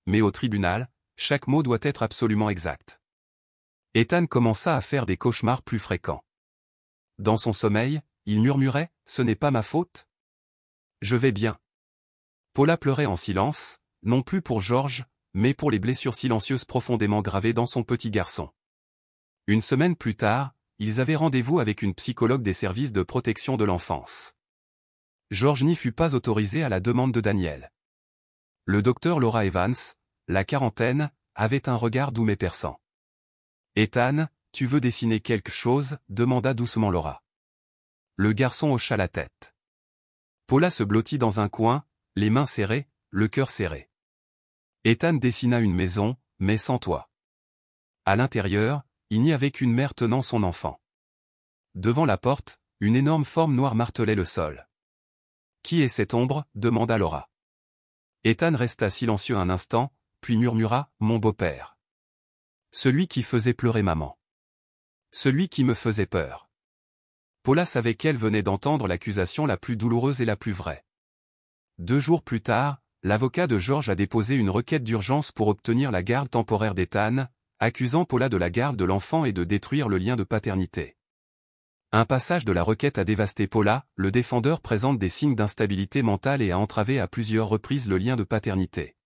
Mais au tribunal, chaque mot doit être absolument exact. Ethan commença à faire des cauchemars plus fréquents. Dans son sommeil, il murmurait « Ce n'est pas ma faute ». Je vais bien. Paula pleurait en silence, non plus pour George, mais pour les blessures silencieuses profondément gravées dans son petit garçon. Une semaine plus tard, ils avaient rendez-vous avec une psychologue des services de protection de l'enfance. George n'y fut pas autorisé à la demande de Daniel. Le docteur Laura Evans, la quarantaine, avait un regard doux mais perçant. « Ethan, tu veux dessiner quelque chose ?» demanda doucement Laura. Le garçon hocha la tête. Paula se blottit dans un coin, les mains serrées, le cœur serré. Ethan dessina une maison, mais sans toit. À l'intérieur, il n'y avait qu'une mère tenant son enfant. Devant la porte, une énorme forme noire martelait le sol. « Qui est cette ombre ?» demanda Laura. Ethan resta silencieux un instant, puis murmura « Mon beau-père. Celui qui faisait pleurer maman. Celui qui me faisait peur. » Paula savait qu'elle venait d'entendre l'accusation la plus douloureuse et la plus vraie. 2 jours plus tard, l'avocat de George a déposé une requête d'urgence pour obtenir la garde temporaire d'Ethan, accusant Paula de la garde de l'enfant et de détruire le lien de paternité. Un passage de la requête a dévasté Paula, le défendeur présente des signes d'instabilité mentale et a entravé à plusieurs reprises le lien de paternité.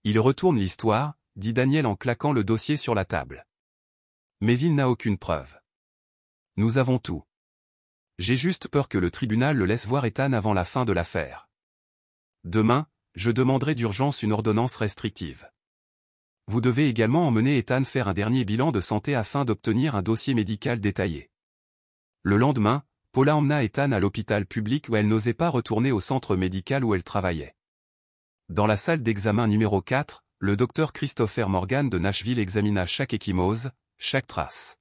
Il retourne l'histoire, dit Daniel en claquant le dossier sur la table. Mais il n'a aucune preuve. Nous avons tout. J'ai juste peur que le tribunal le laisse voir Ethan avant la fin de l'affaire. Demain, je demanderai d'urgence une ordonnance restrictive. Vous devez également emmener Ethan faire un dernier bilan de santé afin d'obtenir un dossier médical détaillé. Le lendemain, Paula emmena Ethan à l'hôpital public où elle n'osait pas retourner au centre médical où elle travaillait. Dans la salle d'examen numéro 4, le docteur Christopher Morgan de Nashville examina chaque ecchymose, chaque trace.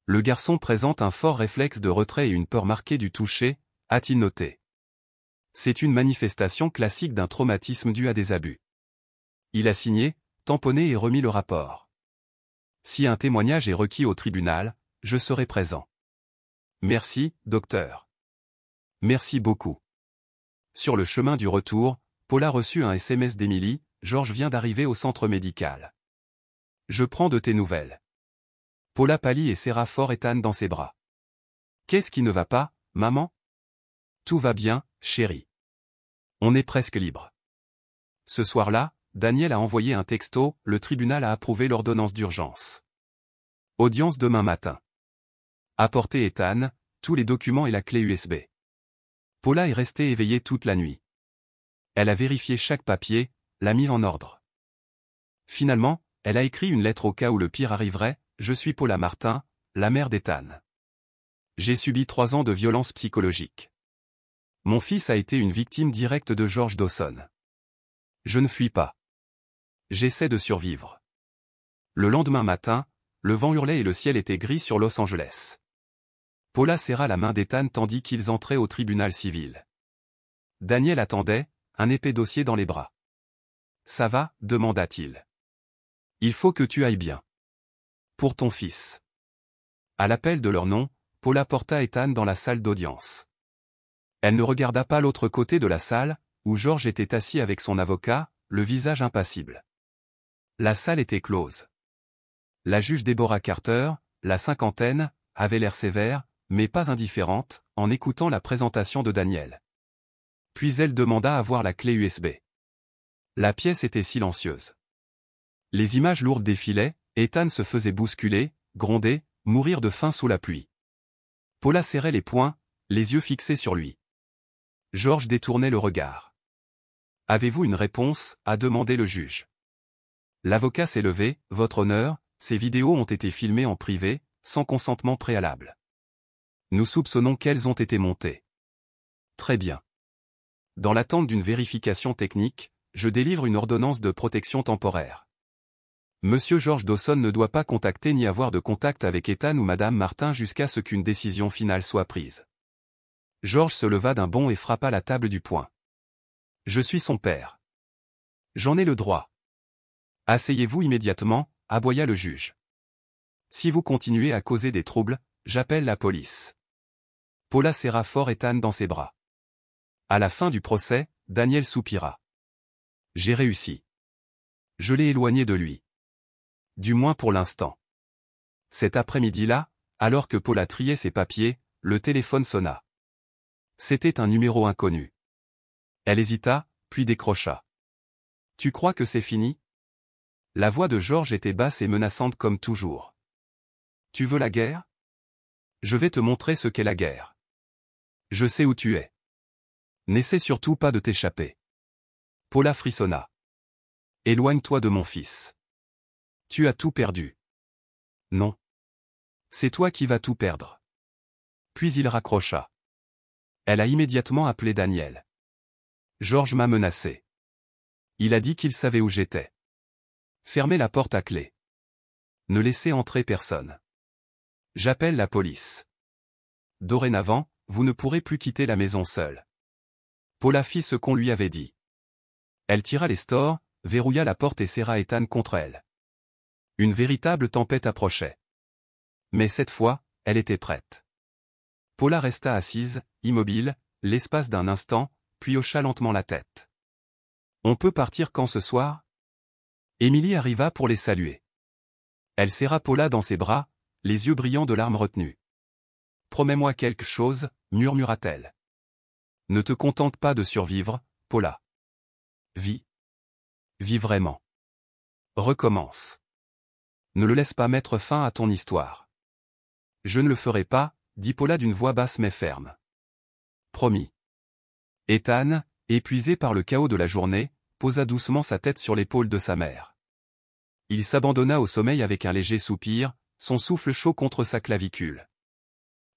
Le garçon présente un fort réflexe de retrait et une peur marquée du toucher, a-t-il noté. C'est une manifestation classique d'un traumatisme dû à des abus. Il a signé, tamponné et remis le rapport. Si un témoignage est requis au tribunal, je serai présent. Merci, docteur. Merci beaucoup. Sur le chemin du retour, Paula reçut un SMS d'Emily, George vient d'arriver au centre médical. Je prends de tes nouvelles. Paula pâlit et serra fort Ethan dans ses bras. Qu'est-ce qui ne va pas, maman? Tout va bien, chérie. On est presque libre. Ce soir-là, Daniel a envoyé un texto, le tribunal a approuvé l'ordonnance d'urgence. Audience demain matin. Apportez Ethan, tous les documents et la clé USB. Paula est restée éveillée toute la nuit. Elle a vérifié chaque papier, l'a mis en ordre. Finalement, elle a écrit une lettre au cas où le pire arriverait. Je suis Paula Martin, la mère d'Ethan. J'ai subi 3 ans de violence psychologique. Mon fils a été une victime directe de George Dawson. Je ne fuis pas. J'essaie de survivre. Le lendemain matin, le vent hurlait et le ciel était gris sur Los Angeles. Paula serra la main d'Ethan tandis qu'ils entraient au tribunal civil. Daniel attendait, un épais dossier dans les bras. « Ça va ?» demanda-t-il. « Il faut que tu ailles bien. Pour ton fils. » À l'appel de leur nom, Paula porta Ethan dans la salle d'audience. Elle ne regarda pas l'autre côté de la salle, où George était assis avec son avocat, le visage impassible. La salle était close. La juge Deborah Carter, la cinquantaine, avait l'air sévère, mais pas indifférente, en écoutant la présentation de Daniel. Puis elle demanda à voir la clé USB. La pièce était silencieuse. Les images lourdes défilaient, Ethan se faisait bousculer, gronder, mourir de faim sous la pluie. Paula serrait les poings, les yeux fixés sur lui. George détournait le regard. « Avez-vous une réponse ?» a demandé le juge. L'avocat s'est levé, « Votre honneur, ces vidéos ont été filmées en privé, sans consentement préalable. Nous soupçonnons qu'elles ont été montées. » Très bien. Dans l'attente d'une vérification technique, je délivre une ordonnance de protection temporaire. Monsieur George Dawson ne doit pas contacter ni avoir de contact avec Ethan ou Madame Martin jusqu'à ce qu'une décision finale soit prise. George se leva d'un bond et frappa la table du poing. Je suis son père. J'en ai le droit. Asseyez-vous immédiatement, aboya le juge. Si vous continuez à causer des troubles, j'appelle la police. Paula serra fort Ethan dans ses bras. À la fin du procès, Daniel soupira. J'ai réussi. Je l'ai éloigné de lui. Du moins pour l'instant. Cet après-midi-là, alors que Paula triait ses papiers, le téléphone sonna. C'était un numéro inconnu. Elle hésita, puis décrocha. « Tu crois que c'est fini ?» La voix de Georges était basse et menaçante comme toujours. « Tu veux la guerre ? Je vais te montrer ce qu'est la guerre. Je sais où tu es. N'essaie surtout pas de t'échapper. » Paula frissonna. « Éloigne-toi de mon fils. Tu as tout perdu. » « Non. C'est toi qui vas tout perdre. » Puis il raccrocha. Elle a immédiatement appelé Daniel. « Georges m'a menacé. Il a dit qu'il savait où j'étais. Fermez la porte à clé. Ne laissez entrer personne. J'appelle la police. Dorénavant, vous ne pourrez plus quitter la maison seule. » Paula fit ce qu'on lui avait dit. Elle tira les stores, verrouilla la porte et serra Ethan contre elle. Une véritable tempête approchait. Mais cette fois, elle était prête. Paula resta assise, immobile, l'espace d'un instant, puis hocha lentement la tête. « On peut partir quand ce soir ?» Émilie arriva pour les saluer. Elle serra Paula dans ses bras, les yeux brillants de larmes retenues. « Promets-moi quelque chose, murmura-t-elle. Ne te contente pas de survivre, Paula. Vis. Vis vraiment. Recommence. Ne le laisse pas mettre fin à ton histoire. » « Je ne le ferai pas, » dit Paula d'une voix basse mais ferme. « Promis. » Ethan, épuisé par le chaos de la journée, posa doucement sa tête sur l'épaule de sa mère. Il s'abandonna au sommeil avec un léger soupir, son souffle chaud contre sa clavicule.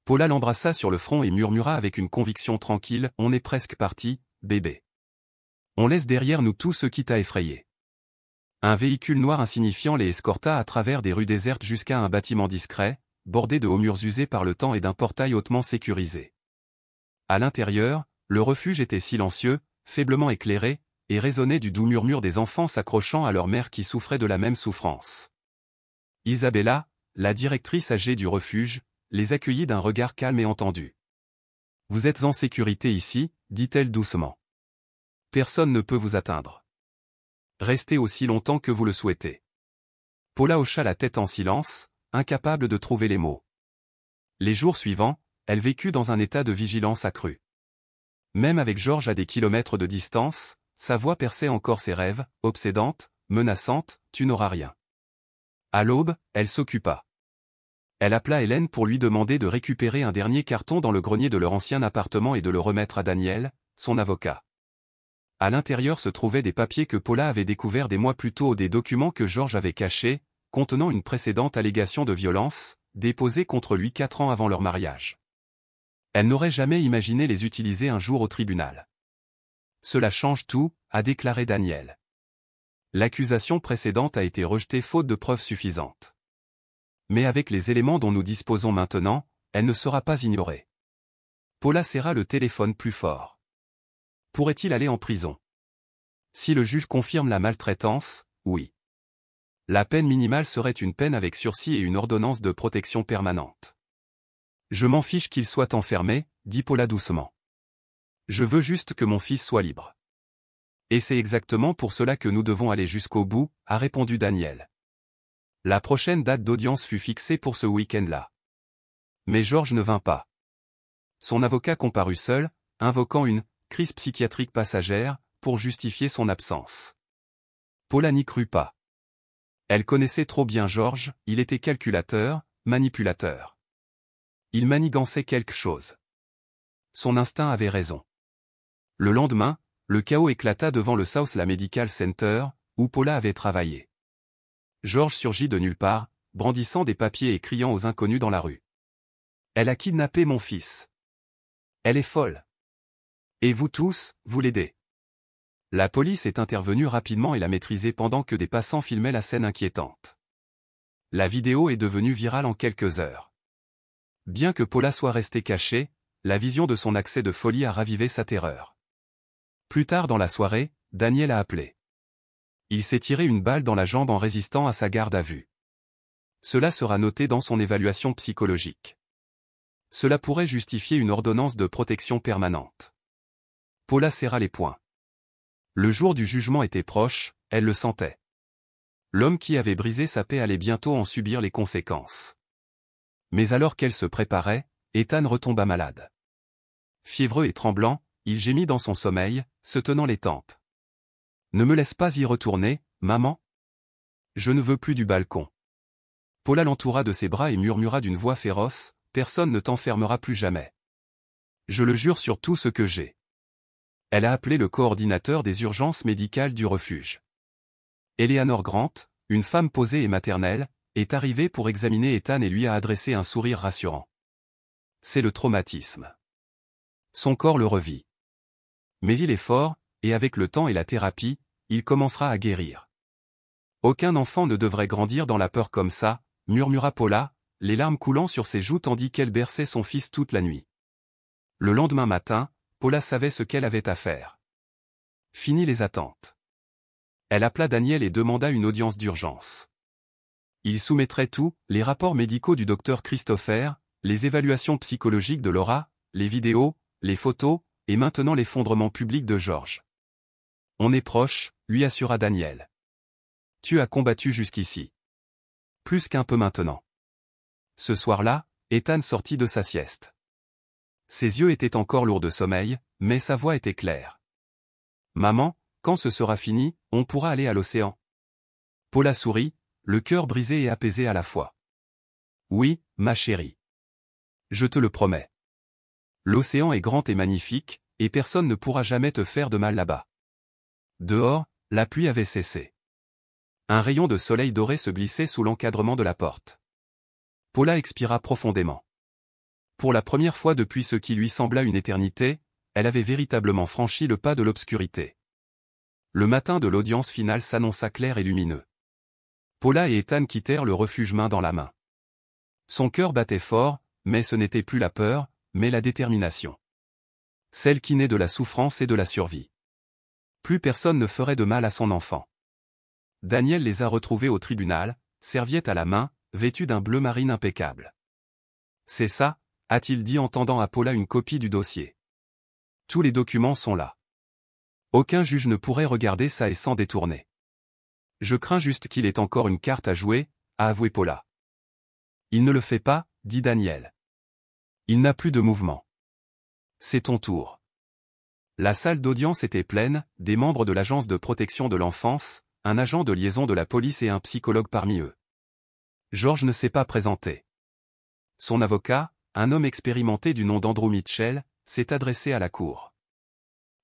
Paula l'embrassa sur le front et murmura avec une conviction tranquille, « On est presque parti, bébé. On laisse derrière nous tout ce qui t'a effrayé. » Un véhicule noir insignifiant les escorta à travers des rues désertes jusqu'à un bâtiment discret, bordé de hauts murs usés par le temps et d'un portail hautement sécurisé. À l'intérieur, le refuge était silencieux, faiblement éclairé, et résonnait du doux murmure des enfants s'accrochant à leur mère qui souffrait de la même souffrance. Isabella, la directrice âgée du refuge, les accueillit d'un regard calme et entendu. « Vous êtes en sécurité ici, » dit-elle doucement. « Personne ne peut vous atteindre. Restez aussi longtemps que vous le souhaitez. » Paula hocha la tête en silence, incapable de trouver les mots. Les jours suivants, elle vécut dans un état de vigilance accrue. Même avec Georges à des kilomètres de distance, sa voix perçait encore ses rêves, obsédante, menaçante, « Tu n'auras rien. » À l'aube, elle s'occupa. Elle appela Hélène pour lui demander de récupérer un dernier carton dans le grenier de leur ancien appartement et de le remettre à Daniel, son avocat. À l'intérieur se trouvaient des papiers que Paula avait découverts des mois plus tôt ou des documents que Georges avait cachés, contenant une précédente allégation de violence, déposée contre lui 4 ans avant leur mariage. Elle n'aurait jamais imaginé les utiliser un jour au tribunal. « Cela change tout », a déclaré Daniel. L'accusation précédente a été rejetée faute de preuves suffisantes. Mais avec les éléments dont nous disposons maintenant, elle ne sera pas ignorée. Paula serra le téléphone plus fort. Pourrait-il aller en prison? Si le juge confirme la maltraitance, oui. La peine minimale serait une peine avec sursis et une ordonnance de protection permanente. Je m'en fiche qu'il soit enfermé, dit Paula doucement. Je veux juste que mon fils soit libre. Et c'est exactement pour cela que nous devons aller jusqu'au bout, a répondu Daniel. La prochaine date d'audience fut fixée pour ce week-end-là. Mais Georges ne vint pas. Son avocat comparut seul, invoquant une crise psychiatrique passagère pour justifier son absence. Paula n'y crut pas. Elle connaissait trop bien Georges, il était calculateur, manipulateur. Il manigançait quelque chose. Son instinct avait raison. Le lendemain, le chaos éclata devant le Southland Medical Center, où Paula avait travaillé. Georges surgit de nulle part, brandissant des papiers et criant aux inconnus dans la rue. « Elle a kidnappé mon fils. Elle est folle. Et vous tous, vous l'aidez. » La police est intervenue rapidement et l'a maîtrisé pendant que des passants filmaient la scène inquiétante. La vidéo est devenue virale en quelques heures. Bien que Paula soit restée cachée, la vision de son accès de folie a ravivé sa terreur. Plus tard dans la soirée, Daniel a appelé. Il s'est tiré une balle dans la jambe en résistant à sa garde à vue. Cela sera noté dans son évaluation psychologique. Cela pourrait justifier une ordonnance de protection permanente. Paula serra les poings. Le jour du jugement était proche, elle le sentait. L'homme qui avait brisé sa paix allait bientôt en subir les conséquences. Mais alors qu'elle se préparait, Ethan retomba malade. Fiévreux et tremblant, il gémit dans son sommeil, se tenant les tempes. « Ne me laisse pas y retourner, maman. Je ne veux plus du balcon. » Paula l'entoura de ses bras et murmura d'une voix féroce, « Personne ne t'enfermera plus jamais. Je le jure sur tout ce que j'ai. » Elle a appelé le coordinateur des urgences médicales du refuge. Eleanor Grant, une femme posée et maternelle, est arrivée pour examiner Ethan et lui a adressé un sourire rassurant. C'est le traumatisme. Son corps le revit. Mais il est fort, et avec le temps et la thérapie, il commencera à guérir. Aucun enfant ne devrait grandir dans la peur comme ça, murmura Paula, les larmes coulant sur ses joues tandis qu'elle berçait son fils toute la nuit. Le lendemain matin, Paula savait ce qu'elle avait à faire. Fini les attentes. Elle appela Daniel et demanda une audience d'urgence. Il soumettrait tout, les rapports médicaux du docteur Christopher, les évaluations psychologiques de Laura, les vidéos, les photos, et maintenant l'effondrement public de George. On est proche, lui assura Daniel. Tu as combattu jusqu'ici. Plus qu'un peu maintenant. Ce soir-là, Ethan sortit de sa sieste. Ses yeux étaient encore lourds de sommeil, mais sa voix était claire. Maman, quand ce sera fini, on pourra aller à l'océan. Paula sourit, le cœur brisé et apaisé à la fois. Oui, ma chérie. Je te le promets. L'océan est grand et magnifique, et personne ne pourra jamais te faire de mal là-bas. Dehors, la pluie avait cessé. Un rayon de soleil doré se glissait sous l'encadrement de la porte. Paula expira profondément. Pour la première fois depuis ce qui lui sembla une éternité, elle avait véritablement franchi le pas de l'obscurité. Le matin de l'audience finale s'annonça clair et lumineux. Paula et Ethan quittèrent le refuge main dans la main. Son cœur battait fort, mais ce n'était plus la peur, mais la détermination. Celle qui naît de la souffrance et de la survie. Plus personne ne ferait de mal à son enfant. Daniel les a retrouvés au tribunal, serviette à la main, vêtus d'un bleu marine impeccable. C'est ça, a-t-il dit en tendant à Paula une copie du dossier. Tous les documents sont là. Aucun juge ne pourrait regarder ça et s'en détourner. Je crains juste qu'il ait encore une carte à jouer, a avoué Paula. Il ne le fait pas, dit Daniel. Il n'a plus de mouvement. C'est ton tour. La salle d'audience était pleine, des membres de l'agence de protection de l'enfance, un agent de liaison de la police et un psychologue parmi eux. George ne s'est pas présenté. Son avocat, un homme expérimenté du nom d'Andrew Mitchell, s'est adressé à la cour.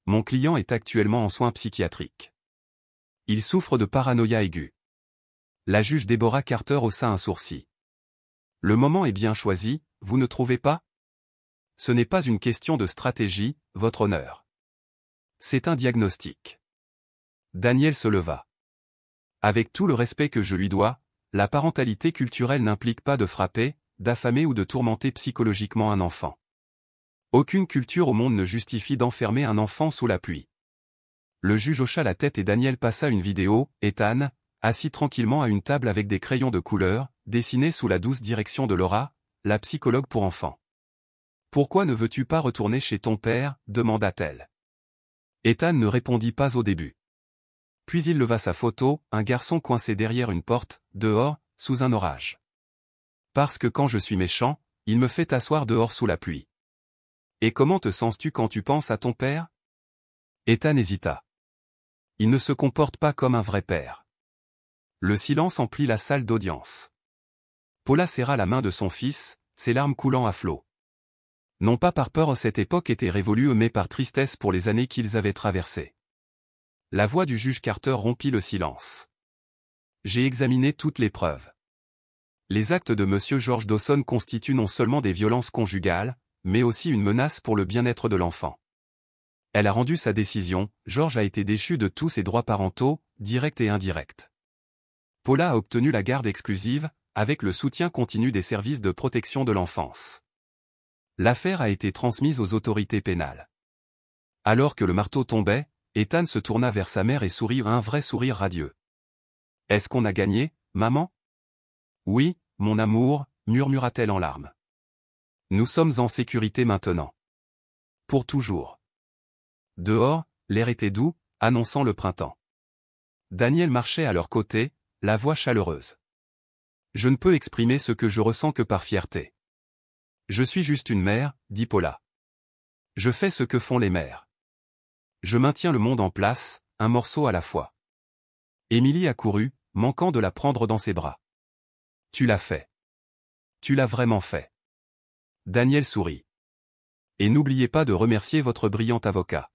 Mon client est actuellement en soins psychiatriques. Il souffre de paranoïa aiguë. La juge Deborah Carter haussa un sourcil. Le moment est bien choisi, vous ne trouvez pas? Ce n'est pas une question de stratégie, votre honneur. C'est un diagnostic. Daniel se leva. Avec tout le respect que je lui dois, la parentalité culturelle n'implique pas de frapper, d'affamer ou de tourmenter psychologiquement un enfant. Aucune culture au monde ne justifie d'enfermer un enfant sous la pluie. Le juge hocha la tête et Daniel passa une vidéo, Ethan, assis tranquillement à une table avec des crayons de couleur, dessinés sous la douce direction de Laura, la psychologue pour enfants. « Pourquoi ne veux-tu pas retourner chez ton père » demanda-t-elle. Ethan ne répondit pas au début. Puis il leva sa photo, un garçon coincé derrière une porte, dehors, sous un orage. Parce que quand je suis méchant, il me fait t'asseoir dehors sous la pluie. Et comment te sens-tu quand tu penses à ton père? Ethan hésita. Il ne se comporte pas comme un vrai père. Le silence emplit la salle d'audience. Paula serra la main de son fils, ses larmes coulant à flots. Non pas par peur, cette époque était révolue, mais par tristesse pour les années qu'ils avaient traversées. La voix du juge Carter rompit le silence. J'ai examiné toutes les preuves. Les actes de M. George Dawson constituent non seulement des violences conjugales, mais aussi une menace pour le bien-être de l'enfant. Elle a rendu sa décision, George a été déchu de tous ses droits parentaux, directs et indirects. Paula a obtenu la garde exclusive, avec le soutien continu des services de protection de l'enfance. L'affaire a été transmise aux autorités pénales. Alors que le marteau tombait, Ethan se tourna vers sa mère et sourit un vrai sourire radieux. « Est-ce qu'on a gagné, maman ?»« Oui, mon amour, » murmura-t-elle en larmes. « Nous sommes en sécurité maintenant. Pour toujours. » Dehors, l'air était doux, annonçant le printemps. Daniel marchait à leur côté, la voix chaleureuse. Je ne peux exprimer ce que je ressens que par fierté. Je suis juste une mère, dit Paula. Je fais ce que font les mères. Je maintiens le monde en place, un morceau à la fois. Émilie accourut, manquant de la prendre dans ses bras. Tu l'as fait. Tu l'as vraiment fait. Daniel sourit. Et n'oubliez pas de remercier votre brillant avocat.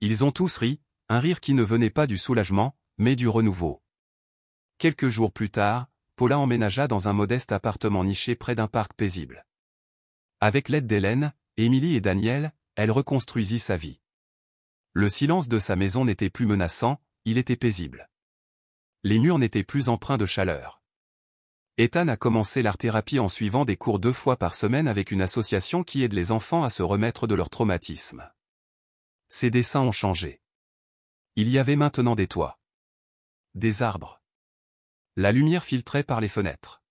Ils ont tous ri, un rire qui ne venait pas du soulagement, mais du renouveau. Quelques jours plus tard, Paula emménagea dans un modeste appartement niché près d'un parc paisible. Avec l'aide d'Hélène, Émilie et Daniel, elle reconstruisit sa vie. Le silence de sa maison n'était plus menaçant, il était paisible. Les murs n'étaient plus empreints de chaleur. Ethan a commencé l'art-thérapie en suivant des cours 2 fois par semaine avec une association qui aide les enfants à se remettre de leur traumatisme. Ses dessins ont changé. Il y avait maintenant des toits. Des arbres. La lumière filtrait par les fenêtres.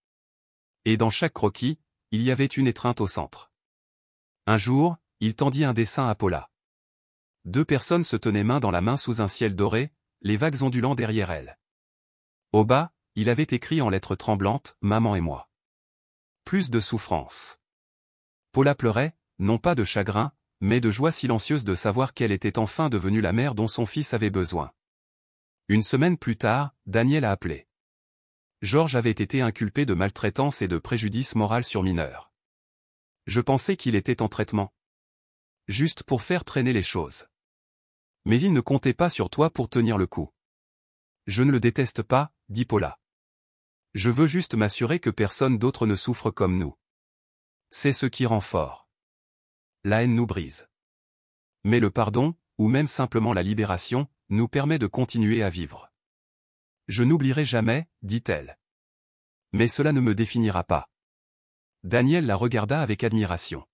Et dans chaque croquis, il y avait une étreinte au centre. Un jour, il tendit un dessin à Paula. 2 personnes se tenaient main dans la main sous un ciel doré, les vagues ondulant derrière elles. Au bas, il avait écrit en lettres tremblantes « Maman et moi ». Plus de souffrance. Paula pleurait, non pas de chagrin, mais de joie silencieuse de savoir qu'elle était enfin devenue la mère dont son fils avait besoin. Une semaine plus tard, Daniel a appelé. Georges avait été inculpé de maltraitance et de préjudice moral sur mineur. Je pensais qu'il était en traitement. Juste pour faire traîner les choses. Mais il ne comptait pas sur toi pour tenir le coup. Je ne le déteste pas, dit Paula. Je veux juste m'assurer que personne d'autre ne souffre comme nous. C'est ce qui rend fort. La haine nous brise. Mais le pardon, ou même simplement la libération, nous permet de continuer à vivre. Je n'oublierai jamais, dit-elle. Mais cela ne me définira pas. Daniel la regarda avec admiration.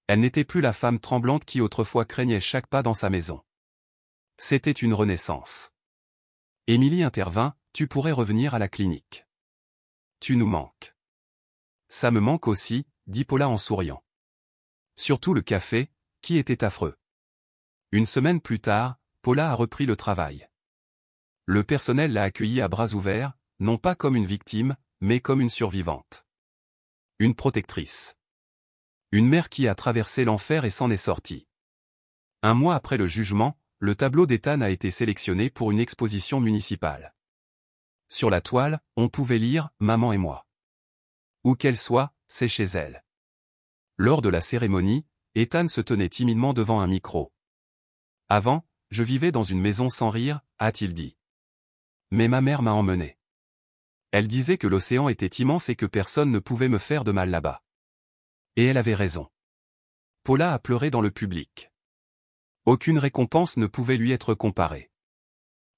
Elle n'était plus la femme tremblante qui autrefois craignait chaque pas dans sa maison. C'était une renaissance. Émilie intervint, tu pourrais revenir à la clinique. Tu nous manques. Ça me manque aussi, dit Paula en souriant. Surtout le café, qui était affreux. Une semaine plus tard, Paula a repris le travail. Le personnel l'a accueillie à bras ouverts, non pas comme une victime, mais comme une survivante. Une protectrice. Une mère qui a traversé l'enfer et s'en est sortie. 1 mois après le jugement, le tableau d'Ethan a été sélectionné pour une exposition municipale. Sur la toile, on pouvait lire « Maman et moi ». Où qu'elle soit, c'est chez elle. Lors de la cérémonie, Ethan se tenait timidement devant un micro. Avant, je vivais dans une maison sans rire, a-t-il dit. Mais ma mère m'a emmené. Elle disait que l'océan était immense et que personne ne pouvait me faire de mal là-bas. Et elle avait raison. Paula a pleuré dans le public. Aucune récompense ne pouvait lui être comparée.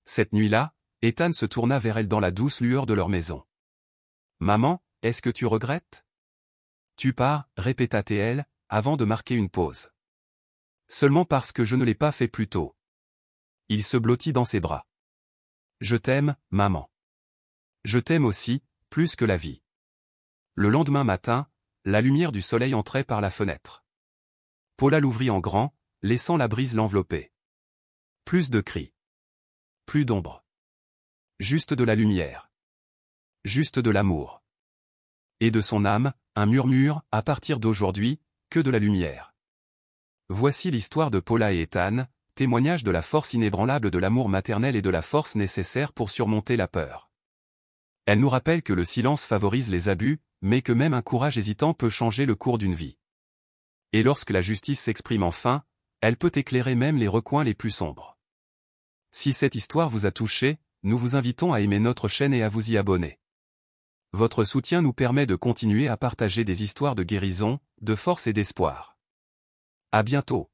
Cette nuit-là, Ethan se tourna vers elle dans la douce lueur de leur maison. « Maman, est-ce que tu regrettes ?»« Tu pars, répéta-t-elle, avant de marquer une pause. « Seulement parce que je ne l'ai pas fait plus tôt. » Il se blottit dans ses bras. « Je t'aime, maman. Je t'aime aussi, plus que la vie. » Le lendemain matin, la lumière du soleil entrait par la fenêtre. Paula l'ouvrit en grand, laissant la brise l'envelopper. Plus de cris. Plus d'ombre. Juste de la lumière. Juste de l'amour. Et de son âme, un murmure, à partir d'aujourd'hui, que de la lumière. Voici l'histoire de Paula et Ethan, témoignage de la force inébranlable de l'amour maternel et de la force nécessaire pour surmonter la peur. Elle nous rappelle que le silence favorise les abus, mais que même un courage hésitant peut changer le cours d'une vie. Et lorsque la justice s'exprime enfin, elle peut éclairer même les recoins les plus sombres. Si cette histoire vous a touché, nous vous invitons à aimer notre chaîne et à vous y abonner. Votre soutien nous permet de continuer à partager des histoires de guérison, de force et d'espoir. À bientôt.